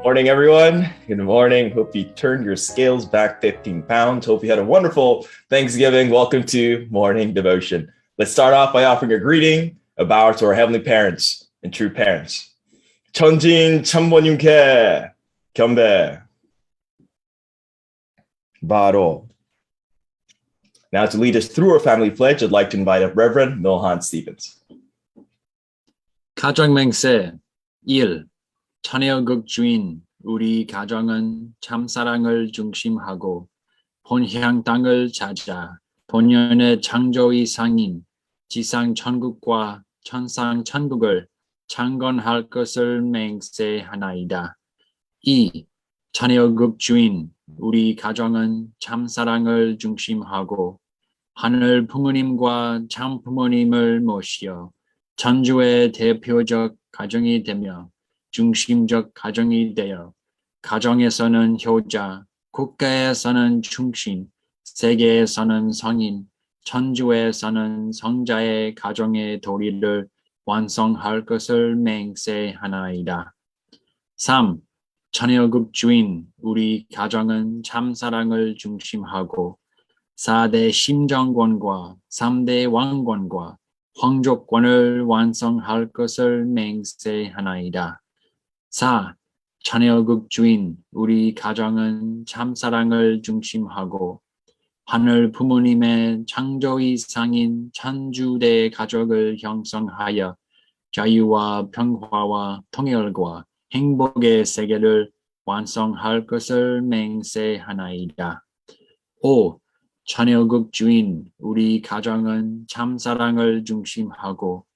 Morning, everyone. Good morning. Hope you turned your scales back 15 pounds. Hope you had a wonderful Thanksgiving. Welcome to Morning Devotion. Let's start off by offering a greeting, a bow to our heavenly parents and true parents. 천진 참모님께 경배. 바로. Now to lead us through our family pledge, I'd like to invite up Reverend Milhan Stevens. 가정맹세 1. 자녀극 주인 우리 가정은 참사랑을 중심하고 본향 땅을 찾아 본연의 창조의 상인 지상 천국과 천상 천국을 창건할 것을 맹세하나이다. 2. 자녀극 주인 우리 가정은 참사랑을 중심하고 하늘 부모님과 참 부모님을 모시어 천주의 대표적 가정이 되며 중심적 가정이 되어 가정에서는 효자, 국가에서는 충신, 세계에서는 성인, 천주에서는 성자의 가정의 도리를 완성할 것을 맹세하나이다. 3. 자녀극 주인 우리 가정은 참사랑을 중심하고 4대 심정권과 3대 왕권과 황족권을 완성할 것을 맹세하나이다. 4. 자녀극 주인 우리 가정은 참사랑을 중심하고 하늘 부모님의 창조의 상인 천주대 가족을 형성하여 자유와 평화와 통일과 행복의 세계를 완성할 것을 맹세하나이다. 5. 자녀극 주인 우리 가정은 참사랑을 중심하고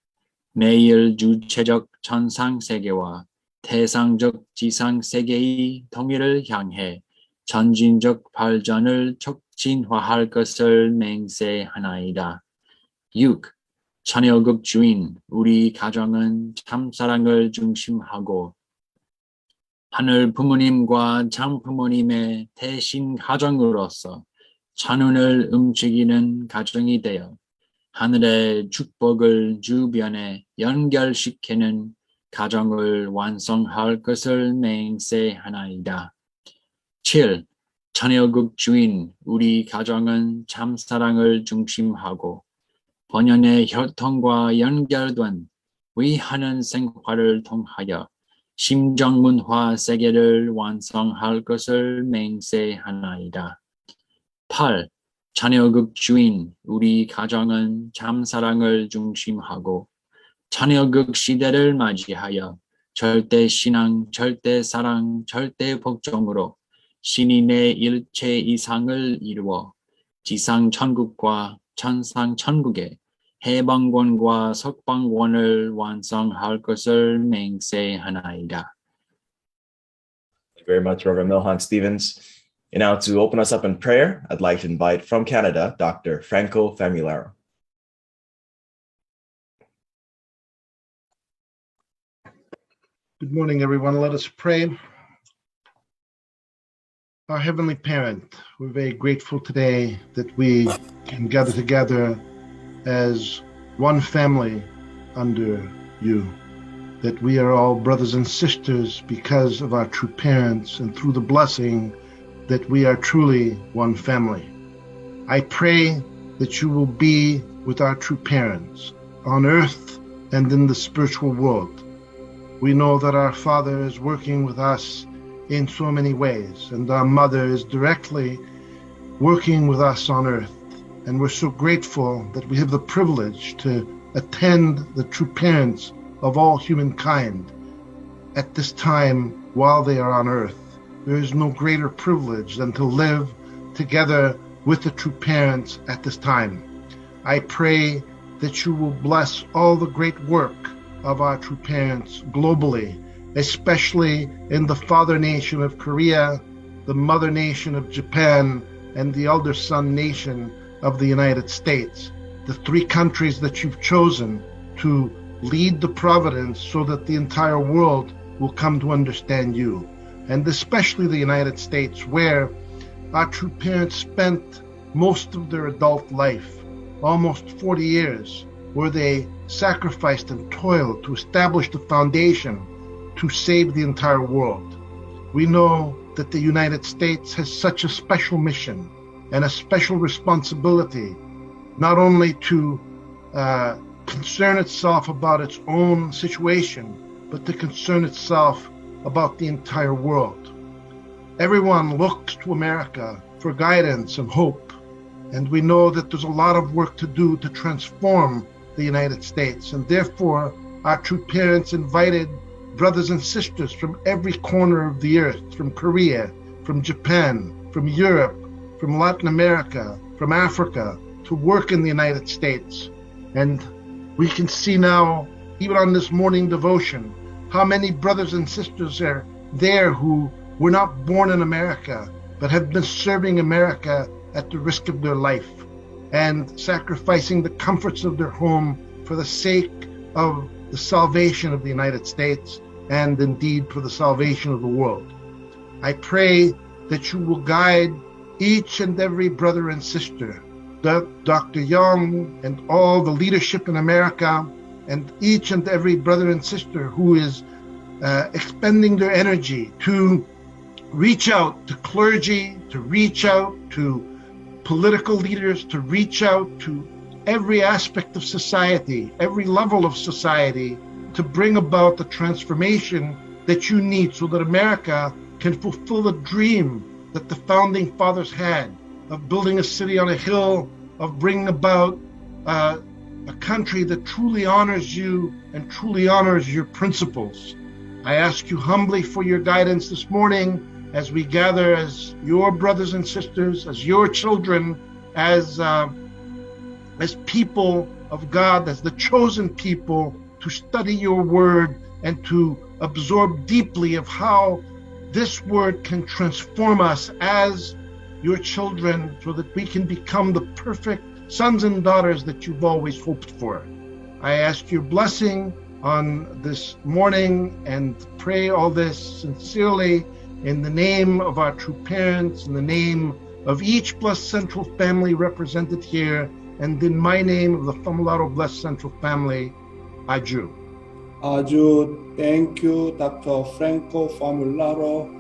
매일 주체적 천상세계와 태상적 지상세계의 통일을 향해 전진적 발전을 촉진화할 것을 맹세하나이다. 6. 자녀극 주인 우리 가정은 참사랑을 중심하고 하늘 부모님과 참 부모님의 대신 가정으로서 천운을 움직이는 가정이 되어 하늘의 축복을 주변에 연결시키는 가정을 완성할 것을 맹세하나이다. 7. 자녀극 주인 우리 가정은 참사랑을 중심하고 본연의 혈통과 연결된 위하는 생활을 통하여 심정문화 세계를 완성할 것을 맹세하나이다. 8. 자녀극 주인 우리 가정은 참사랑을 중심하고 자녀극 시대를 맞이하여 절대신앙, 절대사랑, 절대복종으로 신인의 일체 이상을 이루어 지상천국과 천상천국의 해방권과 석방권을 완성할 것을 맹세하나이다. Thank you very much, Reverend Milhan Stevens. And now to open us up in prayer, I'd like to invite from Canada, Dr. Franco Famularo. Good morning, everyone. Let us pray. Our Heavenly Parent, we're very grateful today that we can gather together as one family under you, that we are all brothers and sisters because of our true parents, and through the blessing that we are truly one family. I pray that you will be with our true parents on earth and in the spiritual world. We know that our Father is working with us in so many ways, and our Mother is directly working with us on earth. And we're so grateful that we have the privilege to attend the true parents of all humankind at this time while they are on earth. There is no greater privilege than to live together with the true parents at this time. I pray that you will bless all the great work of our true parents globally, especially in the father nation of Korea, the mother nation of Japan, and the elder son nation of the United States, the three countries that you've chosen to lead the providence so that the entire world will come to understand you. And especially the United States, where our true parents spent most of their adult life, almost 40 years, where they sacrificed and toiled to establish the foundation to save the entire world. We know that the United States has such a special mission and a special responsibility, not only to concern itself about its own situation, but to concern itself about the entire world. Everyone looks to America for guidance and hope, and we know that there's a lot of work to do to transform the United States, and therefore our true parents invited brothers and sisters from every corner of the earth, from Korea, from Japan, from Europe, from Latin America, from Africa, to work in the United States. And we can see now, even on this morning devotion, how many brothers and sisters are there who were not born in America, but have been serving America at the risk of their life and sacrificing the comforts of their home for the sake of the salvation of the United States and indeed for the salvation of the world. I pray that you will guide each and every brother and sister, Dr. Young and all the leadership in America, and each and every brother and sister who is expending their energy to reach out to clergy, to reach out to political leaders, to reach out to every aspect of society, every level of society, to bring about the transformation that you need so that America can fulfill the dream that the founding fathers had of building a city on a hill, of bringing about a country that truly honors you and truly honors your principles. I ask you humbly for your guidance this morning as we gather as your brothers and sisters, as your children, as people of God, as the chosen people, to study your word and to absorb deeply of how this word can transform us as your children so that we can become the perfect sons and daughters that you've always hoped for. I ask your blessing on this morning and pray all this sincerely in the name of our true parents, in the name of each blessed central family represented here, and in my name of the Famularo Blessed Central Family, Aju. Aju, thank you, Dr. Franco Famularo.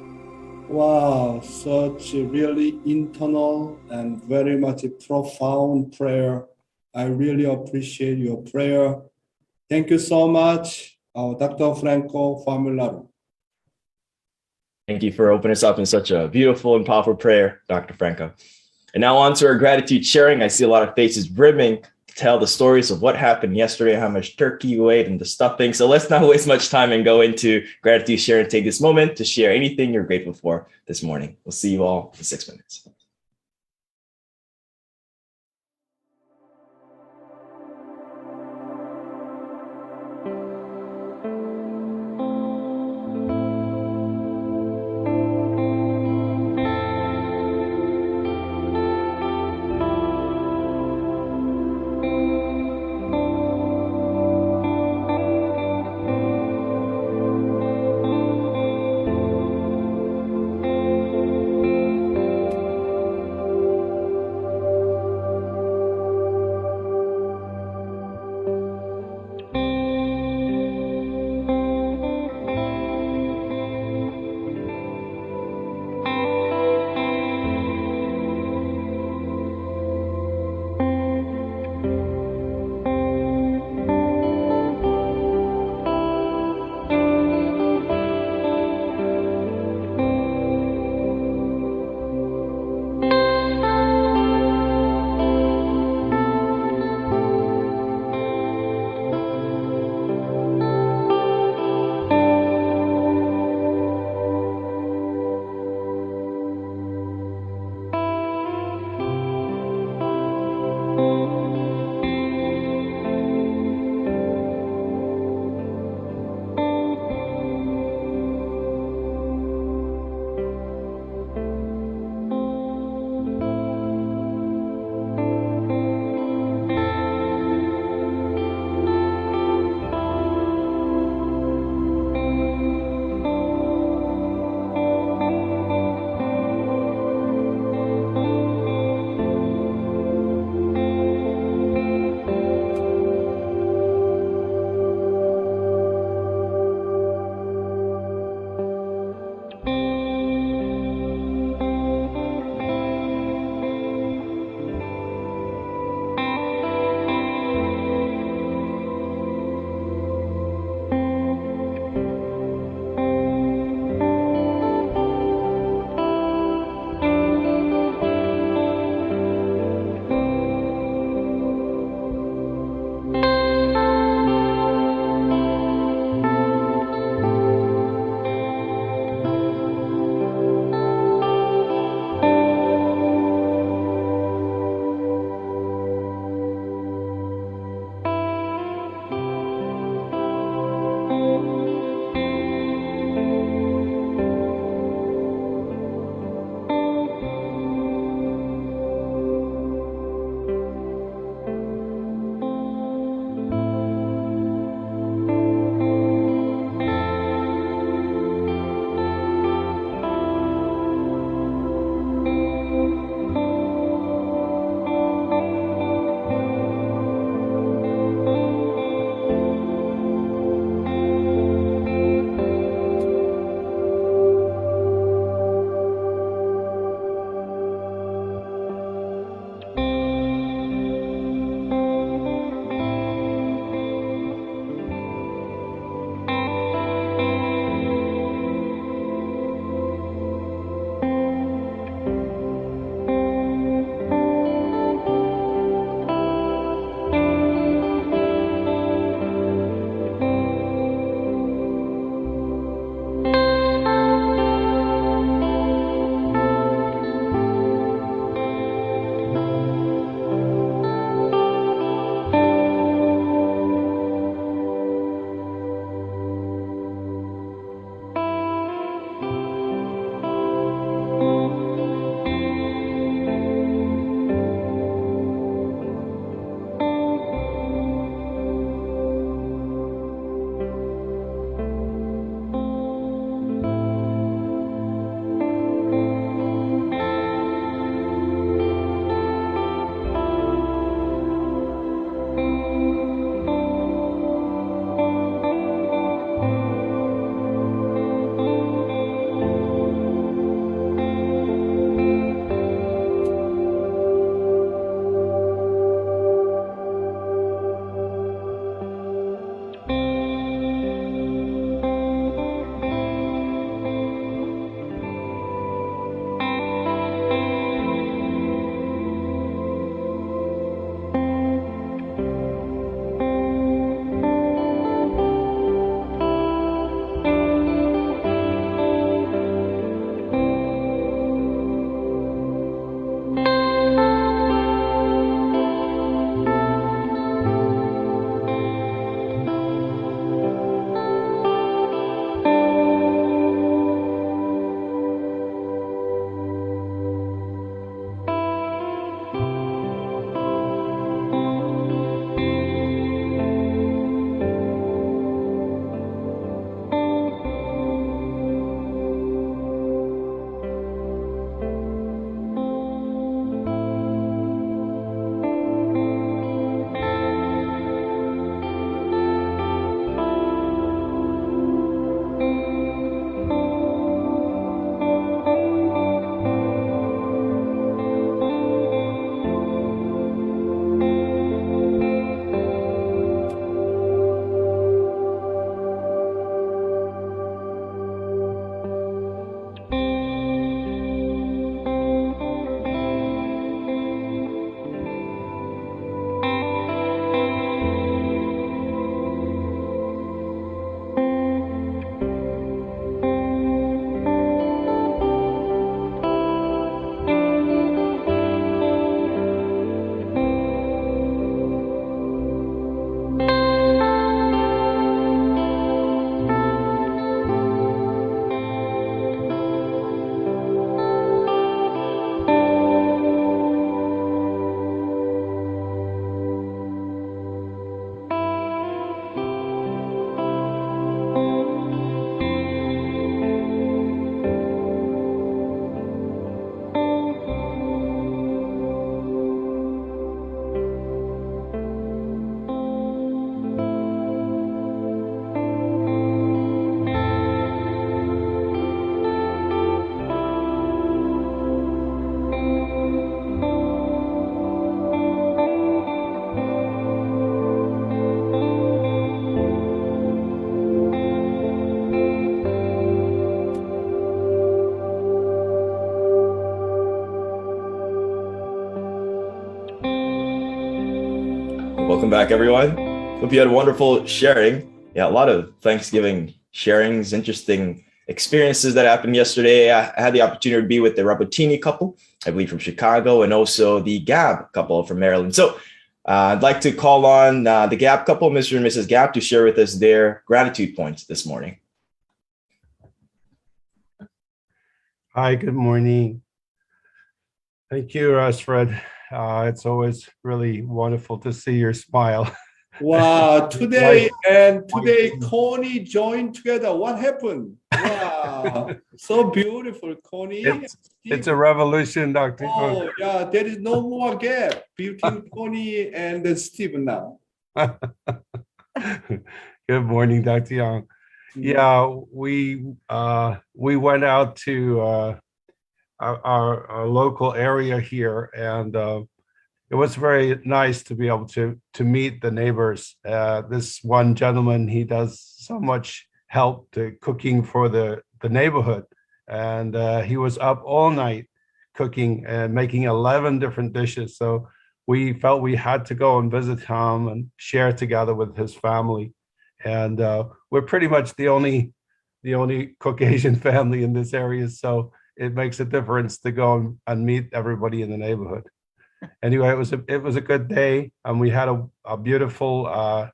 Wow, such a really internal and very much a profound prayer. I really appreciate your prayer. Thank you so much, Dr. Franco Famularo. Thank you for opening us up in such a beautiful and powerful prayer, Dr. Franco. And now on to our gratitude sharing. I see a lot of faces brimming to tell the stories of what happened yesterday, how much turkey you ate and the stuffing. So let's not waste much time and go into gratitude share and take this moment to share anything you're grateful for this morning. We'll see you all in 6 minutes. Welcome back, everyone. Hope you had a wonderful sharing. Yeah, a lot of Thanksgiving sharings, interesting experiences that happened yesterday. I had the opportunity to be with the Rabatini couple, I believe from Chicago, and also the Gab couple from Maryland. So I'd like to call on the Gab couple, Mr. and Mrs. Gab, to share with us their gratitude points this morning. Hi, good morning. Thank you, Fred. It's always really wonderful to see your smile. Wow, today Connie joined together. What happened? Wow, so beautiful, Connie. It's a revolution, Dr. Oh, yeah, there is no more gap between Connie and Steve now. Good morning, Dr. Young. Yeah, we went out to our local area here, and it was very nice to be able to meet the neighbors. This one gentleman, he does so much help to cooking for the neighborhood, and he was up all night cooking and making 11 different dishes. So we felt we had to go and visit him and share together with his family. And we're pretty much the only Caucasian family in this area, so it makes a difference to go and meet everybody in the neighborhood. Anyway, it was a good day, and we had a beautiful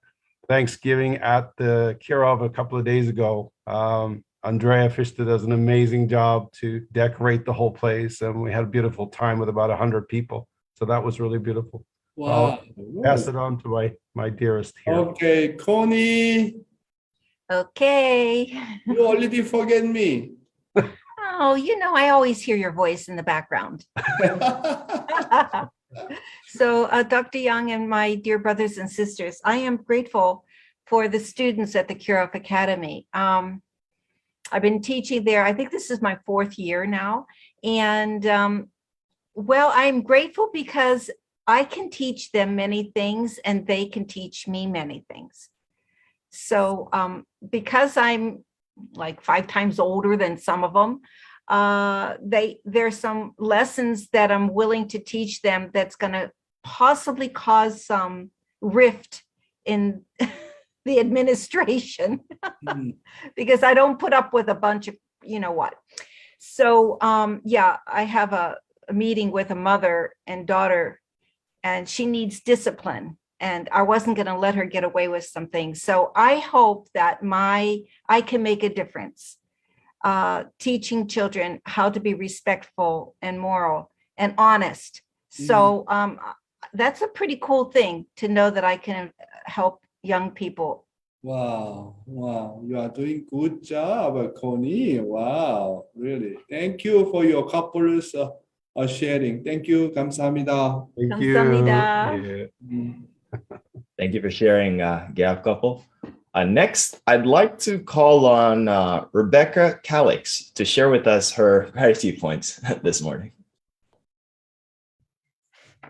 Thanksgiving at the Kirov a couple of days ago. Andrea Fister does an amazing job to decorate the whole place, and we had a beautiful time with about 100 people. So that was really beautiful. Wow. I'll pass it on to my dearest here. Okay, Connie, Okay. you already forget me. Oh, I always hear your voice in the background. So, Dr. Young and my dear brothers and sisters, I am grateful for the students at the Kirov Academy. I've been teaching there. I think this is my 4th year now. And well, I'm grateful because I can teach them many things and they can teach me many things. So because I'm like 5 times older than some of them, there's some lessons that I'm willing to teach them that's going to possibly cause some rift in the administration because I don't put up with a bunch of what. So yeah, I have a meeting with a mother and daughter, and she needs discipline, and I wasn't going to let her get away with some things. So I hope that I can make a difference, teaching children how to be respectful and moral and honest. So that's a pretty cool thing to know that I can help young people. Wow, you are doing good job, Connie. Wow, really. Thank you for your couples sharing. Thank you. 감사합니다. Thank you. 감사합니다. Yeah. Thank you for sharing, Gab couple. Next, I'd like to call on Rebecca Calix to share with us her gratitude points this morning.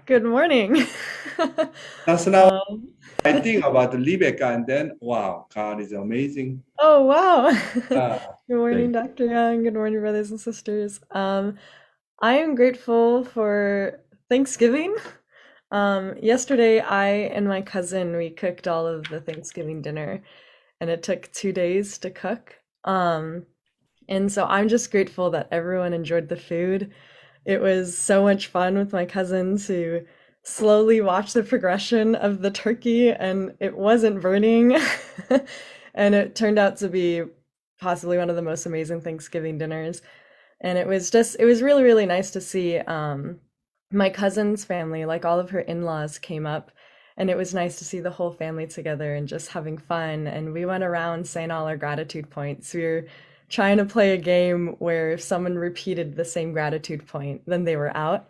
Good morning. That's now I think about Rebecca, and then wow, God is amazing. Oh, wow. Ah, Good morning, Dr. Young. Good morning, brothers and sisters. I am grateful for Thanksgiving. Yesterday, I and my cousin, we cooked all of the Thanksgiving dinner, and it took 2 days to cook. And so I'm just grateful that everyone enjoyed the food. It was so much fun with my cousin to slowly watch the progression of the turkey, and it wasn't burning. And it turned out to be possibly one of the most amazing Thanksgiving dinners. And it was really, really nice to see my cousin's family, like all of her in-laws came up, and it was nice to see the whole family together and just having fun. And we went around saying all our gratitude points. We were trying to play a game where if someone repeated the same gratitude point, then they were out.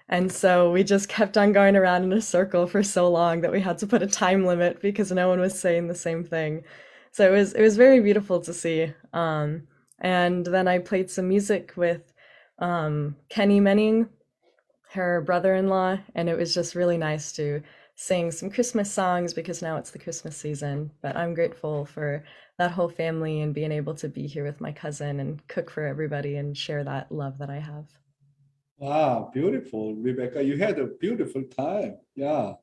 And so we just kept on going around in a circle for so long that we had to put a time limit because no one was saying the same thing. So it was very beautiful to see. And then I played some music with Kenny Menning, her brother-in-law, and it was just really nice to sing some Christmas songs because now it's the Christmas season. But I'm grateful for that whole family and being able to be here with my cousin and cook for everybody and share that love that I have. wow, beautiful, Rebecca. You had a beautiful time. Yeah.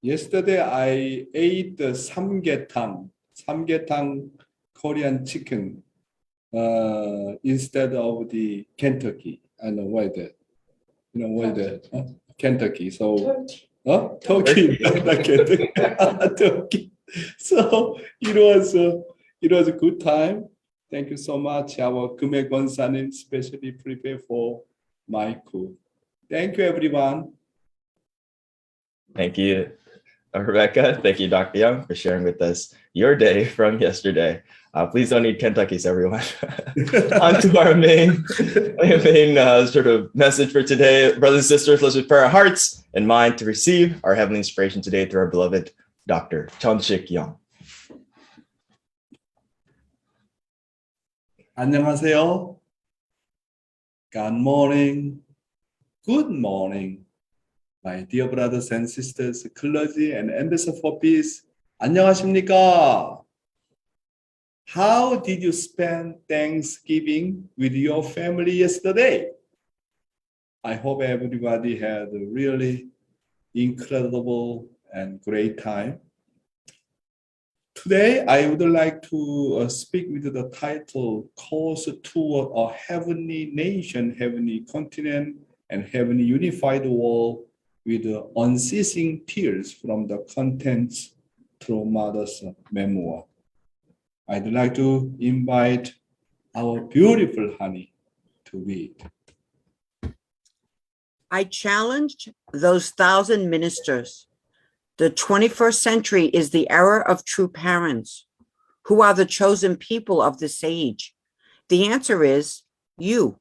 Yesterday I ate the samgyetang Korean chicken instead of the Kentucky. I know why that. You know why that? Kentucky. So, Turkey, not Kentucky. Turkey. So it was a good time. Thank you so much. Our Kumek Gonsanin specially prepared for my cook. Thank you, everyone. Thank you, Rebecca. Thank you, Dr. Young, for sharing with us your day from yesterday. Please don't eat Kentucky's, everyone. On to our main sort of message for today. Brothers and sisters, let's prepare our hearts and mind to receive our heavenly inspiration today through our beloved Dr. Chun-Sik Young. 안녕하세요. Good morning. Good morning. My dear brothers and sisters, clergy and ambassador for peace. 안녕하십니까? How did you spend Thanksgiving with your family yesterday? I hope everybody had a really incredible and great time. Today, I would like to speak with the title, Course Toward a Heavenly Nation, Heavenly Continent, and Heavenly Unified World with unceasing tears from the contents through Mother's memoir. I'd like to invite our beautiful honey to read. I challenged those 1,000 ministers. The 21st century is the era of true parents. Who are the chosen people of this age? The answer is you.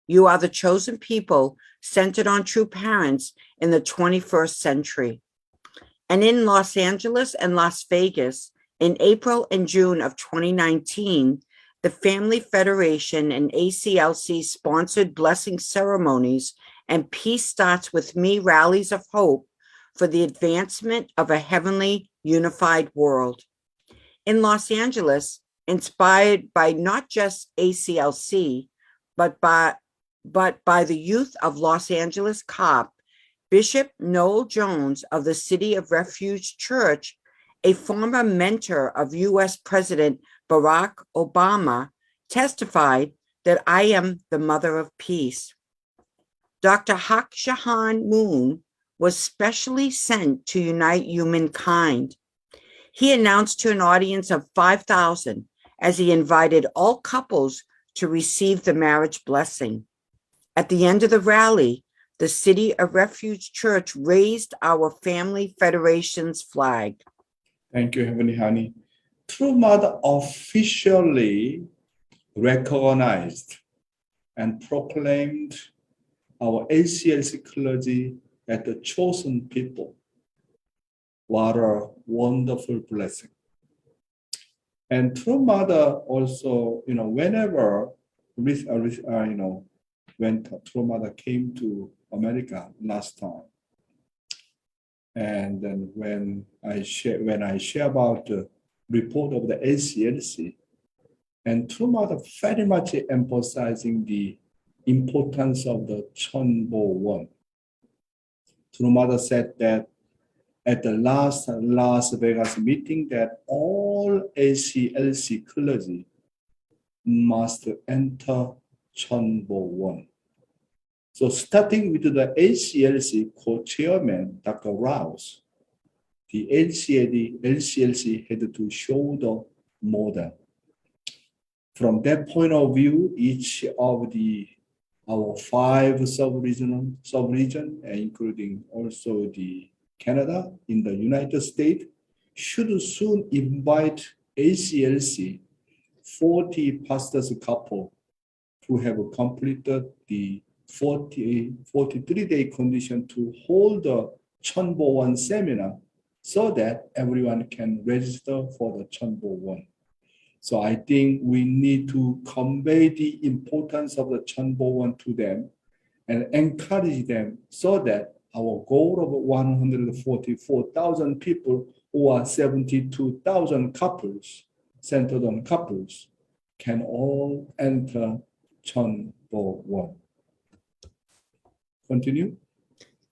You are the chosen people centered on true parents in the 21st century. And in Los Angeles and Las Vegas, in April and June of 2019, the Family Federation and ACLC sponsored blessing ceremonies and Peace Starts With Me rallies of hope for the advancement of a heavenly unified world. In Los Angeles, inspired by not just ACLC, but by the youth of Los Angeles COP, Bishop Noel Jones of the City of Refuge Church, a former mentor of U.S. President Barack Obama, testified that I am the mother of peace. Dr. Hak Jahan Moon was specially sent to unite humankind. He announced to an audience of 5,000 as he invited all couples to receive the marriage blessing. At the end of the rally, the City of Refuge Church raised our Family Federation's flag. Thank you, Heavenly Honey. True Mother officially recognized and proclaimed our ACLC clergy as the chosen people. What a wonderful blessing. And True Mother also, whenever, when True Mother came to America last time, and then when I share about the report of the ACLC, and True Mother very much emphasizing the importance of the Chunbo One. True Mother said that at the last Las Vegas meeting that all ACLC clergy must enter Chunbo One. So starting with the ACLC co-chairman, Dr. Rouse, the ACLC had to show the model. From that point of view, each of our 5 sub-region, including also the Canada in the United States, should soon invite ACLC 40 pastors couple who have completed the 43-day condition to hold the Chunbo One seminar so that everyone can register for the Chunbo One. So I think we need to convey the importance of the Chunbo One to them and encourage them so that our goal of 144,000 people who are 72,000 couples, centered on couples, can all enter Chunbo One. Continue.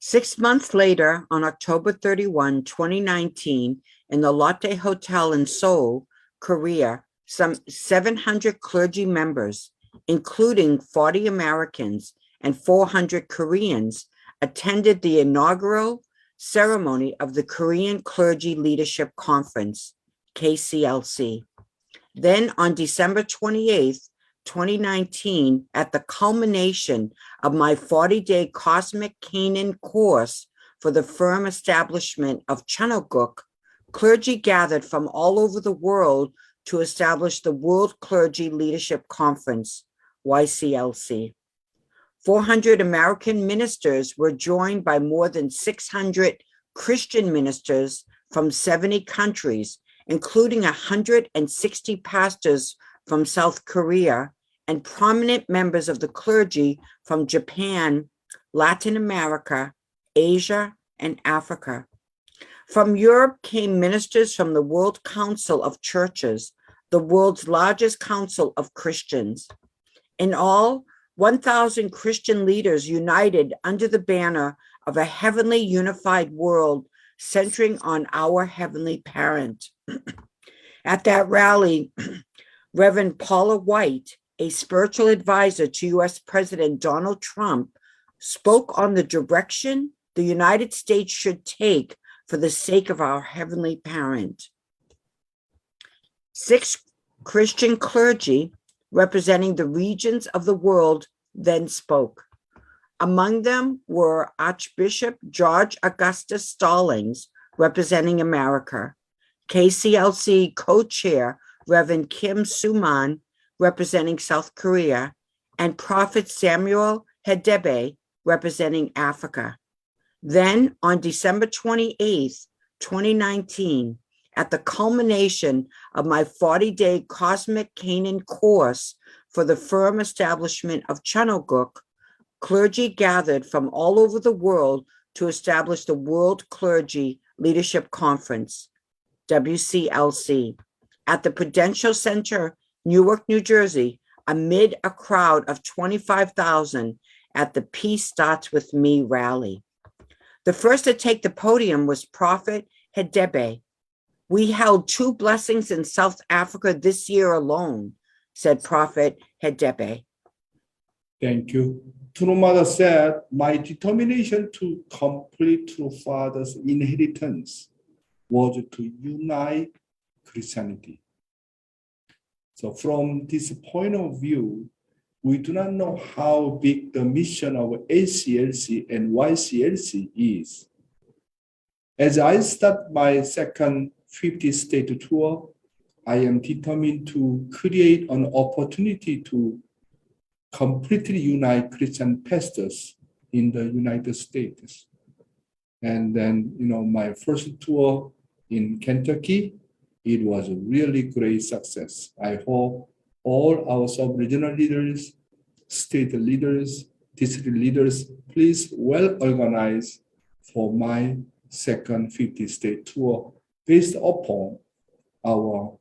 6 months later, on October 31, 2019, in the Lotte Hotel in Seoul, Korea, some 700 clergy members, including 40 Americans and 400 Koreans, attended the inaugural ceremony of the Korean Clergy Leadership Conference, KCLC. Then on December 28th, 2019, at the culmination of my 40-day Cosmic Canaan course for the firm establishment of Chanoguk, clergy gathered from all over the world to establish the World Clergy Leadership Conference, YCLC. 400 American ministers were joined by more than 600 Christian ministers from 70 countries, including 160 pastors from South Korea and prominent members of the clergy from Japan, Latin America, Asia, and Africa. From Europe came ministers from the World Council of Churches, the world's largest council of Christians. In all, 1,000 Christian leaders united under the banner of a heavenly unified world centering on our heavenly parent. At that rally, Reverend Paula White, a spiritual advisor to U.S. President Donald Trump, spoke on the direction the United States should take for the sake of our heavenly parent. 6 Christian clergy representing the regions of the world then spoke. Among them were Archbishop George Augustus Stallings, representing America, KCLC co-chair Reverend Kim Suman, representing South Korea, and Prophet Samuel Hedebe, representing Africa. Then, on December 28th, 2019, at the culmination of my 40-day Cosmic Canaan course for the firm establishment of Chanoguk, clergy gathered from all over the world to establish the World Clergy Leadership Conference, WCLC, at the Prudential Center, Newark, New Jersey, amid a crowd of 25,000 at the Peace Starts With Me rally. The first to take the podium was Prophet Hedebe. "We held 2 blessings in South Africa this year alone," said Prophet Hedebe. Thank you. True Mother said, "My determination to complete True Father's inheritance was to unite Christianity." So from this point of view, we do not know how big the mission of ACLC and YCLC is. As I start my second 50-state tour, I am determined to create an opportunity to completely unite Christian pastors in the United States. And then, my first tour in Kentucky, it was a really great success. I hope all our sub-regional leaders, state leaders, district leaders, please well organize for my second 50-state tour based upon our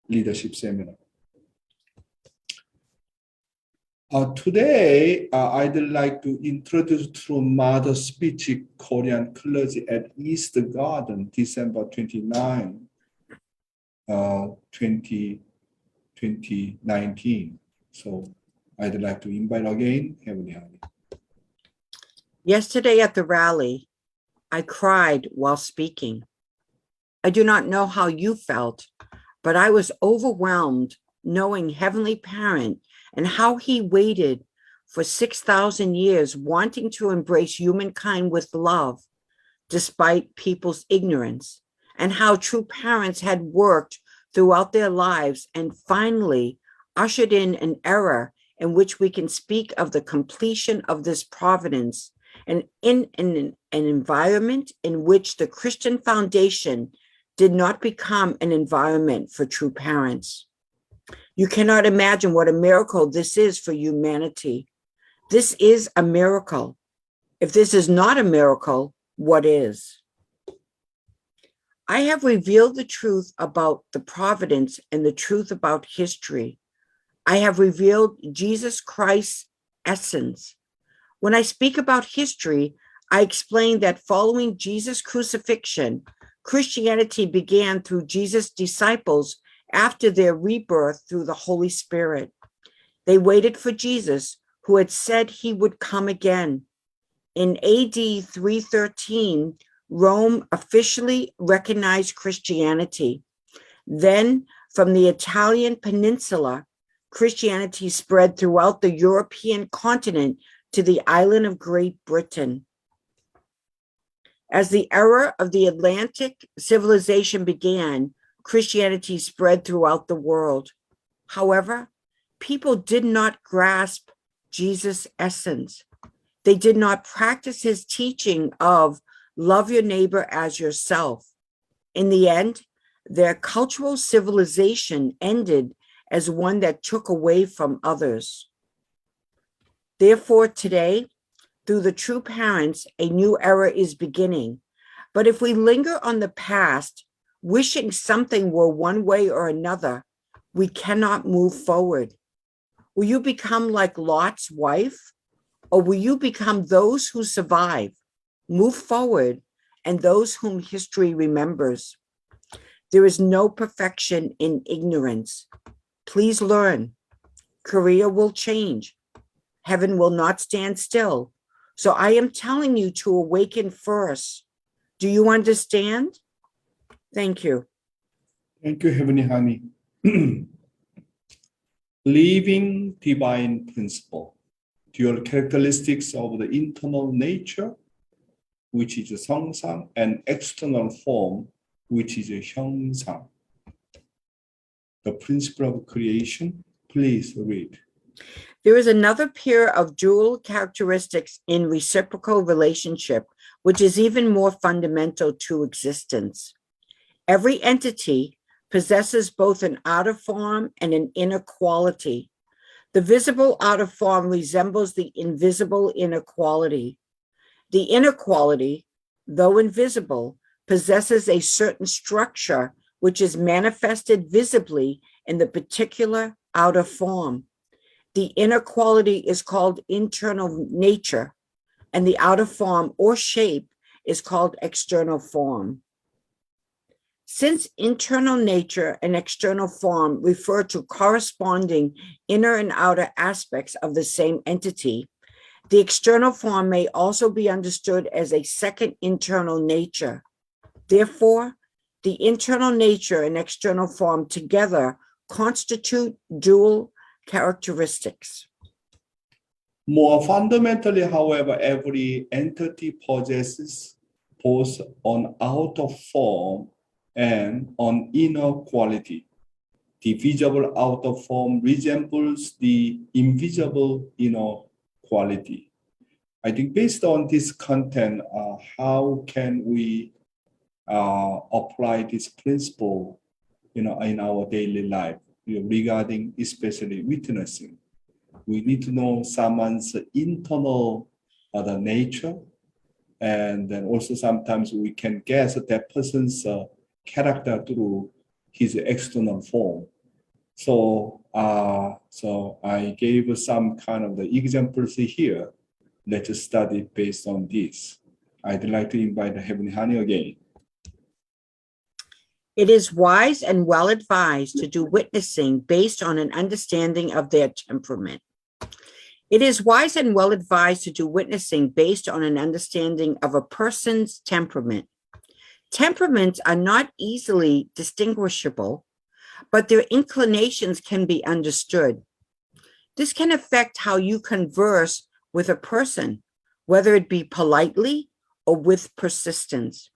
leadership seminar. Today, I'd like to introduce True Mother speech Korean clergy at East Garden, December 29, 2019. So I'd like to invite again, Heavenly Honey. Yesterday at the rally, I cried while speaking. I do not know how you felt, but I was overwhelmed knowing Heavenly Parent and how he waited for 6,000 years wanting to embrace humankind with love, despite people's ignorance, and how true parents had worked throughout their lives and finally ushered in an era in which we can speak of the completion of this providence and in an environment in which the Christian foundation did not become an environment for true parents. You cannot imagine what a miracle this is for humanity. This is a miracle. If this is not a miracle, what is? I have revealed the truth about the providence and the truth about history. I have revealed Jesus Christ's essence. When I speak about history, I explained that following Jesus' crucifixion, Christianity began through Jesus' disciples after their rebirth through the Holy Spirit. They waited for Jesus, who had said he would come again. In AD 313, Rome officially recognized Christianity. Then, from the Italian peninsula, Christianity spread throughout the European continent to the island of Great Britain. As the era of the Atlantic civilization began, Christianity spread throughout the world. However, people did not grasp Jesus' essence. They did not practice his teaching of love your neighbor as yourself. In the end, their cultural civilization ended as one that took away from others. Therefore, today, through the true parents, a new era is beginning. But if we linger on the past, wishing something were one way or another, we cannot move forward. Will you become like Lot's wife? Or will you become those who survive, move forward, and those whom history remembers? There is no perfection in ignorance. Please learn. Korea will change. Heaven will not stand still. So I am telling you to awaken first. Do you understand? Thank you. Thank you, Heavenly Honey. Living divine principle, dual characteristics of the internal nature, which is 성상, and external form, which is 형상. The principle of creation, please read. There is another pair of dual characteristics in reciprocal relationship, which is even more fundamental to existence. Every entity possesses both an outer form and an inner quality. The visible outer form resembles the invisible inner quality. The inner quality, though invisible, possesses a certain structure which is manifested visibly in the particular outer form. The inner quality is called internal nature, and the outer form or shape is called external form. Since internal nature and external form refer to corresponding inner and outer aspects of the same entity, the external form may also be understood as a second internal nature. Therefore, the internal nature and external form together constitute dual characteristics. More fundamentally, however, every entity possesses both an outer form and an inner quality. The visible outer form resembles the invisible inner quality. I think based on this content, how can we apply this principle, in our daily life, regarding especially witnessing? We need to know someone's internal the nature, and then also sometimes we can guess that person's character through his external form. So I gave some kind of the examples here. Let's study based on this. I'd like to invite the Heavenly Honey again. It is wise and well advised to do witnessing based on an understanding of their temperament. It is wise and well advised to do witnessing based on an understanding of a person's temperament. Temperaments are not easily distinguishable, but their inclinations can be understood. This can affect how you converse with a person, whether it be politely or with persistence.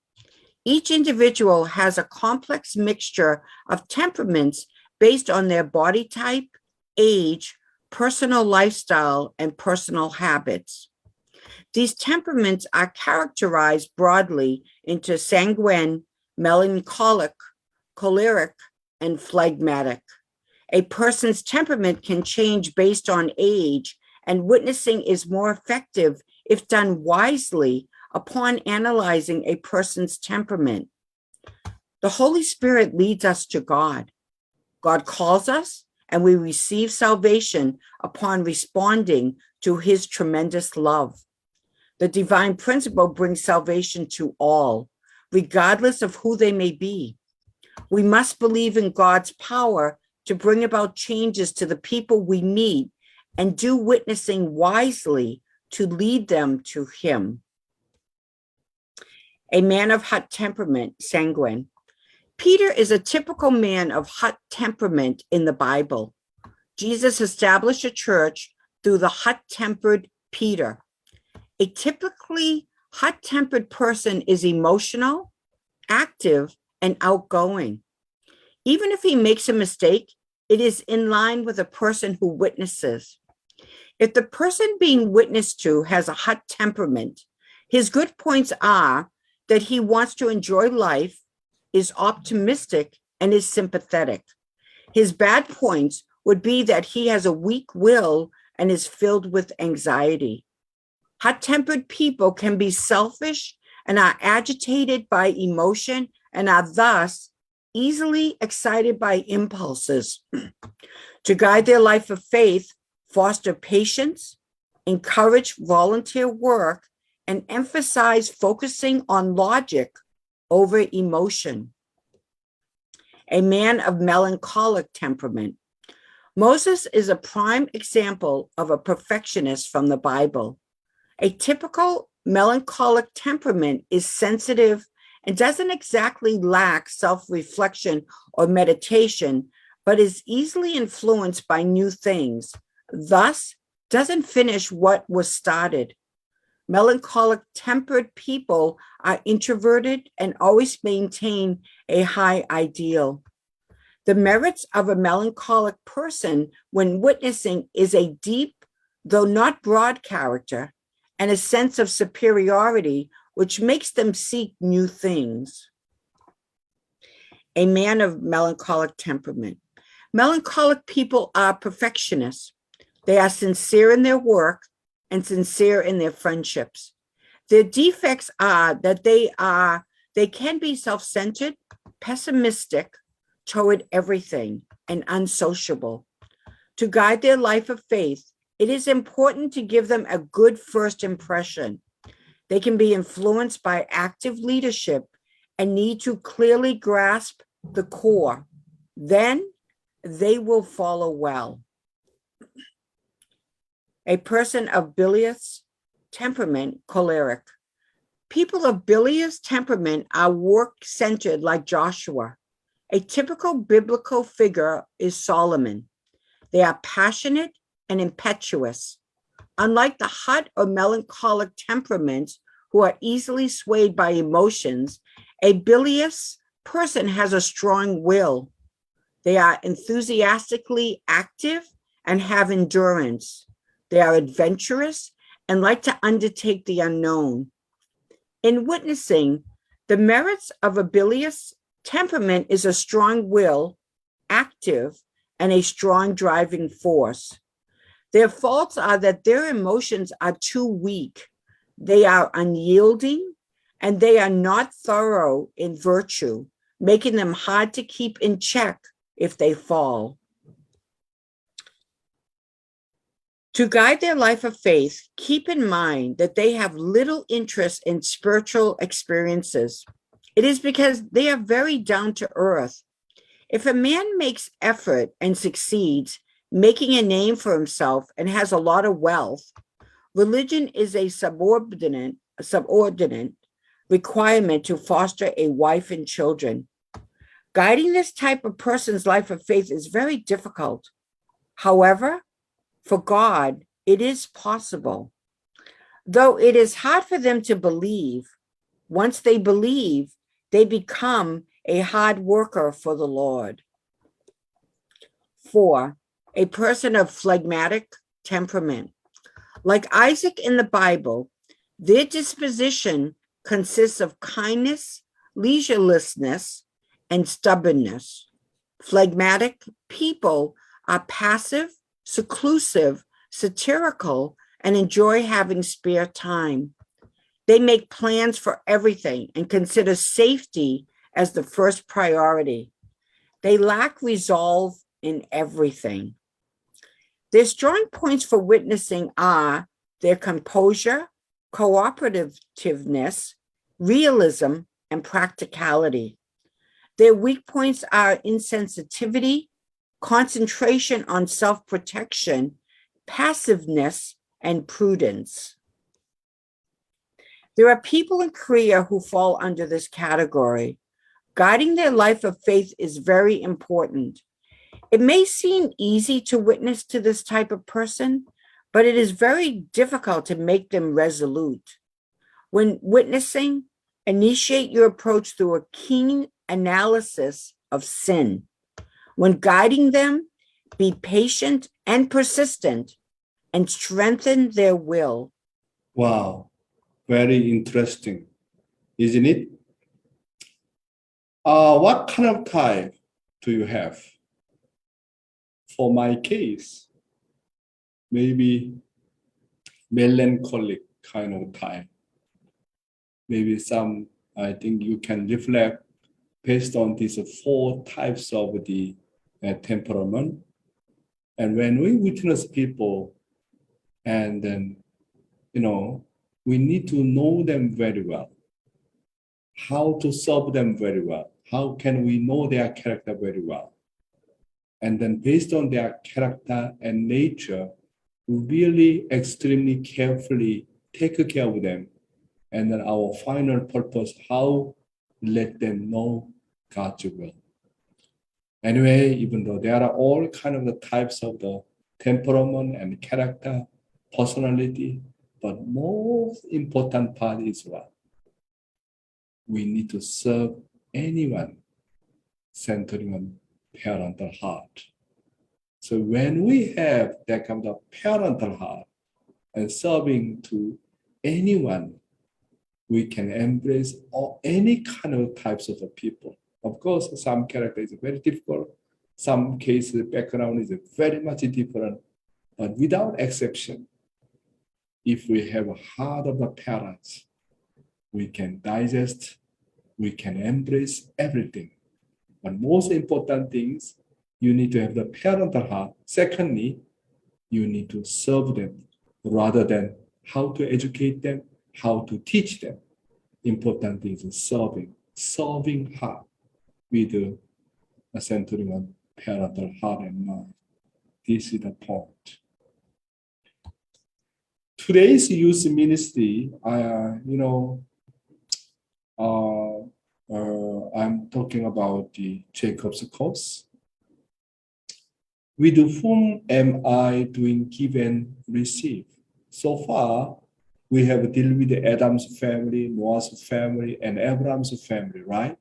Each individual has a complex mixture of temperaments based on their body type, age, personal lifestyle, and personal habits. These temperaments are characterized broadly into sanguine, melancholic, choleric, and phlegmatic. A person's temperament can change based on age, and witnessing is more effective if done wisely upon analyzing a person's temperament. The Holy Spirit leads us to God. God calls us, and we receive salvation upon responding to his tremendous love. The divine principle brings salvation to all, regardless of who they may be. We must believe in God's power to bring about changes to the people we meet and do witnessing wisely to lead them to Him. A man of hot temperament, sanguine. Peter is a typical man of hot temperament in the Bible. Jesus established a church through the hot-tempered Peter. A typically hot-tempered person is emotional, active, and outgoing. Even if he makes a mistake, it is in line with a person who witnesses. If the person being witnessed to has a hot temperament, his good points are that he wants to enjoy life, is optimistic, and is sympathetic. His bad points would be that he has a weak will and is filled with anxiety. Hot-tempered people can be selfish and are agitated by emotion and are thus easily excited by impulses. To guide their life of faith, foster patience, encourage volunteer work, and emphasize focusing on logic over emotion. A man of melancholic temperament. Moses is a prime example of a perfectionist from the Bible. A typical melancholic temperament is sensitive and doesn't exactly lack self-reflection or meditation, but is easily influenced by new things, thus doesn't finish what was started. Melancholic tempered people are introverted and always maintain a high ideal. The merits of a melancholic person when witnessing is a deep, though not broad character, and a sense of superiority, which makes them seek new things. A man of melancholic temperament. Melancholic people are perfectionists. They are sincere in their work and sincere in their friendships. Their defects are that they can be self-centered, pessimistic toward everything, and unsociable. To guide their life of faith, it is important to give them a good first impression. They can be influenced by active leadership and need to clearly grasp the core. Then they will follow well. A person of bilious temperament, choleric. People of bilious temperament are work-centered like Joshua. A typical biblical figure is Solomon. They are passionate and impetuous. Unlike the hot or melancholic temperaments who are easily swayed by emotions, a bilious person has a strong will. They are enthusiastically active and have endurance. They are adventurous and like to undertake the unknown. In witnessing, the merits of a bilious temperament is a strong will, active, and a strong driving force. Their faults are that their emotions are too weak. They are unyielding, and they are not thorough in virtue, making them hard to keep in check if they fall. To guide their life of faith, keep in mind that they have little interest in spiritual experiences. It is because they are very down to earth. If a man makes effort and succeeds, making a name for himself and has a lot of wealth, religion is a subordinate requirement to foster a wife and children. Guiding this type of person's life of faith is very difficult. However, for God, it is possible. Though it is hard for them to believe, once they believe, they become a hard worker for the Lord. 4, a person of phlegmatic temperament. Like Isaac in the Bible, their disposition consists of kindness, leisureliness, and stubbornness. Phlegmatic people are passive, seclusive, satirical, and enjoy having spare time. They make plans for everything and consider safety as the first priority. They lack resolve in everything. Their strong points for witnessing are their composure, cooperativeness, realism, and practicality. Their weak points are insensitivity, concentration on self-protection, passiveness, and prudence. There are people in Korea who fall under this category. Guiding their life of faith is very important. It may seem easy to witness to this type of person, but it is very difficult to make them resolute. When witnessing, initiate your approach through a keen analysis of sin. When guiding them, be patient and persistent and strengthen their will. Wow, very interesting, isn't it? What kind of type do you have? For my case, maybe melancholic kind of type. Maybe some, I think you can reflect based on these 4 types of the temperament. And when we witness people, and then, we need to know them very well, how to serve them very well. How can we know their character very well? And then based on their character and nature, we really extremely carefully take care of them. And then our final purpose, how let them know God's will. Anyway, even though there are all kind of the types of the temperament and character, personality, but most important part is what? We need to serve anyone centering on parental heart. So when we have that kind of parental heart and serving to anyone, we can embrace any kind of types of people. Of course, some character is very difficult. Some cases, background is very much different. But without exception, if we have a heart of the parents, we can digest, we can embrace everything. But most important things, you need to have the parental heart. Secondly, you need to serve them rather than how to educate them, how to teach them. Important thing is serving heart with a centering on parental heart and mind. This is the point. Today's youth ministry, I'm talking about the Jacob's course. With whom am I doing give and receive? So far, we have dealt with Adam's family, Noah's family, and Abraham's family, right?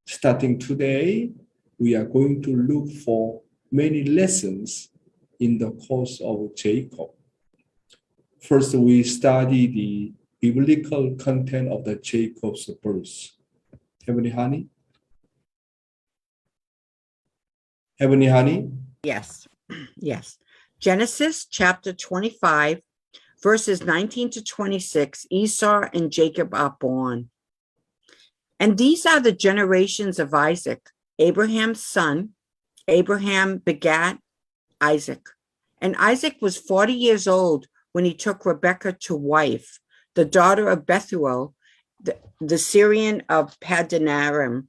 Starting today, we are going to look for many lessons in the course of Jacob. First, we study the biblical content of the Jacob's verse. Heavenly Honey? Heavenly Honey? Yes, yes. Genesis chapter 25, verses 19 to 26, Esau and Jacob are born. And these are the generations of Isaac, Abraham's son. Abraham begat Isaac. And Isaac was 40 years old when he took Rebekah to wife, the daughter of Bethuel, the Syrian of Padanaram,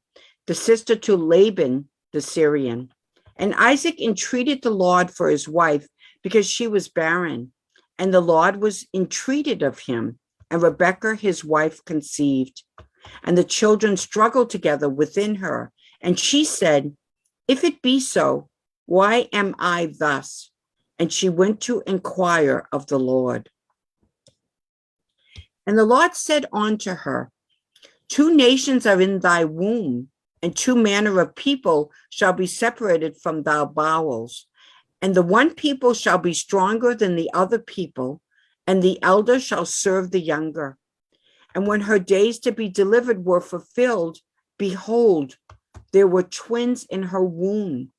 the sister to Laban, the Syrian. And Isaac entreated the Lord for his wife because she was barren. And the Lord was entreated of him, and Rebekah, his wife, conceived. And the children struggled together within her. And she said, if it be so, why am I thus? And she went to inquire of the Lord. And the Lord said unto her, 2 nations are in thy womb, and 2 manner of people shall be separated from thy bowels. And the one people shall be stronger than the other people, and the elder shall serve the younger. And when her days to be delivered were fulfilled, behold, there were twins in her womb.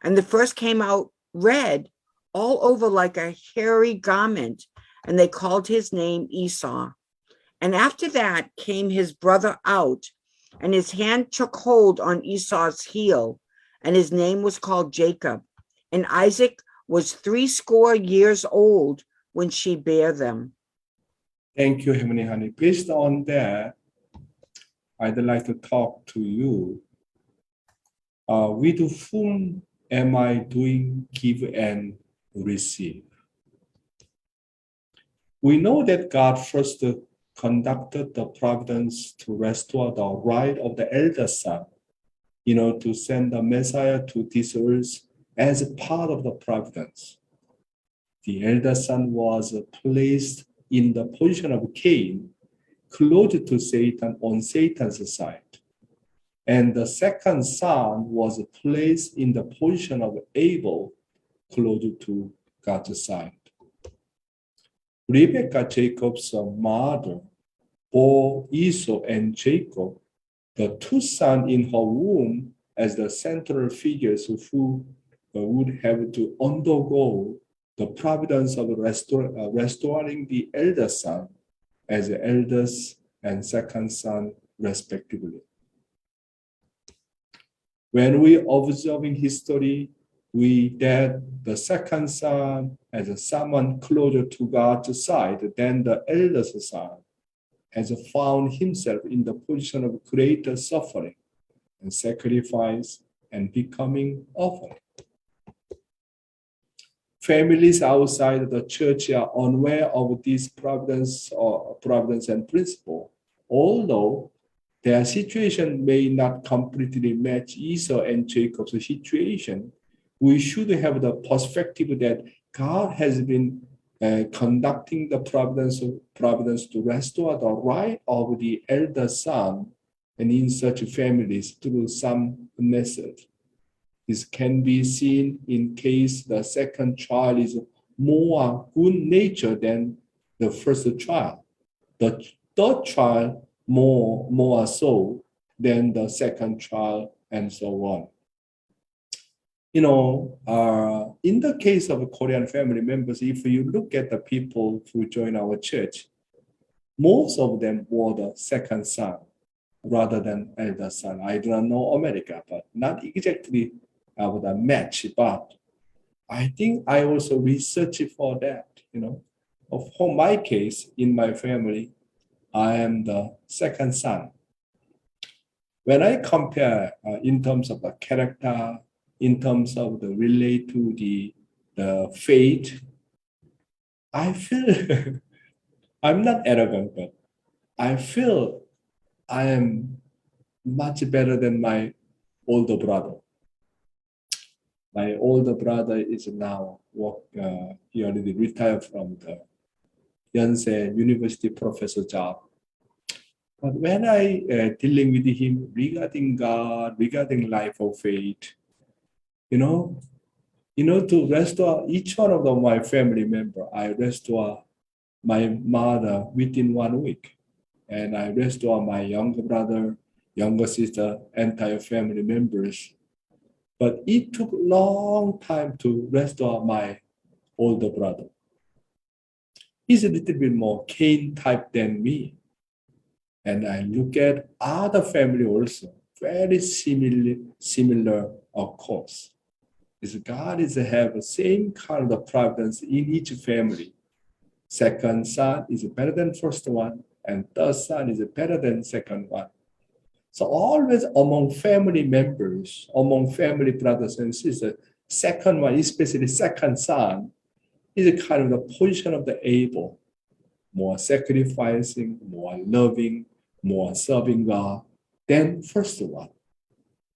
And the first came out red, all over like a hairy garment, and they called his name Esau. And after that came his brother out, and his hand took hold on Esau's heel, and his name was called Jacob. And Isaac was 80 years old when she bare them. Thank you, Heavenly Honey. Based on that, I'd like to talk to you. With whom am I doing give and receive? We know that God first conducted the providence to restore the right of the elder son, to send the Messiah to this earth as part of the providence. The elder son was placed in the position of Cain, close to Satan on Satan's side. And the second son was placed in the position of Abel, close to God's side. Rebecca, Jacob's mother, bore Esau and Jacob, the two sons in her womb, as the central figures who would have to undergo the providence of restoring the elder son as the eldest and second son, respectively. When we observe in history, that the second son as someone closer to God's side than the eldest son has found himself in the position of greater suffering and sacrifice and becoming offering. Families outside the church are unaware of this providence and principle, although their situation may not completely match Esau and Jacob's situation. We should have the perspective that God has been conducting the providence to restore the right of the elder son, and in such families through some method. This can be seen in case the second child is more good-natured than the first child. The third child more so than the second child, and so on. In the case of Korean family members, if you look at the people who join our church, most of them were the second son rather than elder son. I do not know America, but not exactly with a match, but I think I also researched for that, For my case, in my family, I am the second son. When I compare in terms of the character, in terms of the relate to the faith, I feel I'm not arrogant, but I feel I am much better than my older brother. My older brother is now he already retired from the Yonsei University professor job. But when I dealing with him regarding God, regarding life of faith, to restore each one of my family member, I restore my mother within 1 week, and I restore my younger brother, younger sister, entire family members. But it took a long time to restore my older brother. He's a little bit more Cain type than me. And I look at other family also, very similar of course. Is God have the same kind of providence in each family. Second son is better than first one, and third son is better than second one. So always among family members, among family brothers and sisters, second one, especially second son, is a kind of the position of the able, more sacrificing, more loving, more serving God than first one.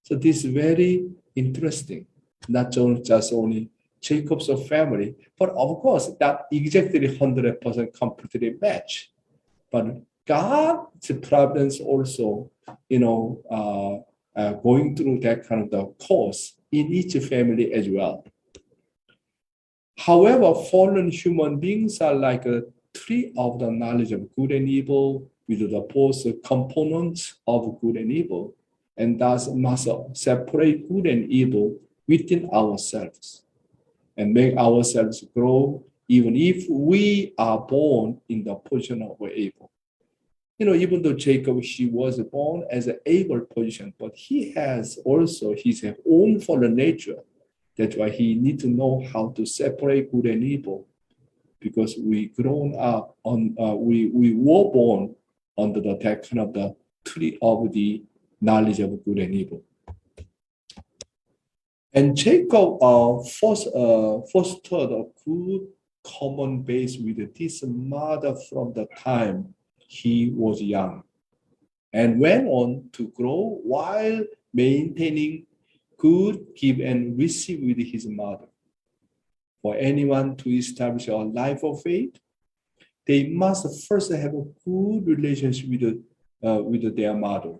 So this is very interesting. Not just only Jacob's family, but of course that exactly 100% completely match. But God's providence also, going through that kind of the course in each family as well. However, fallen human beings are like a tree of the knowledge of good and evil, with the both components of good and evil, and thus must separate good and evil within ourselves and make ourselves grow, even if we are born in the position of evil. Even though Jacob, he was born as an able position, but he has also his own fallen nature. That's why he needs to know how to separate good and evil. because we grown up on, we were born under the that kind of the tree of the knowledge of good and evil. And Jacob fostered a good common base with this mother from the time he was young, and went on to grow while maintaining good give and receive with his mother. For anyone to establish a life of faith, they must first have a good relationship with their mother.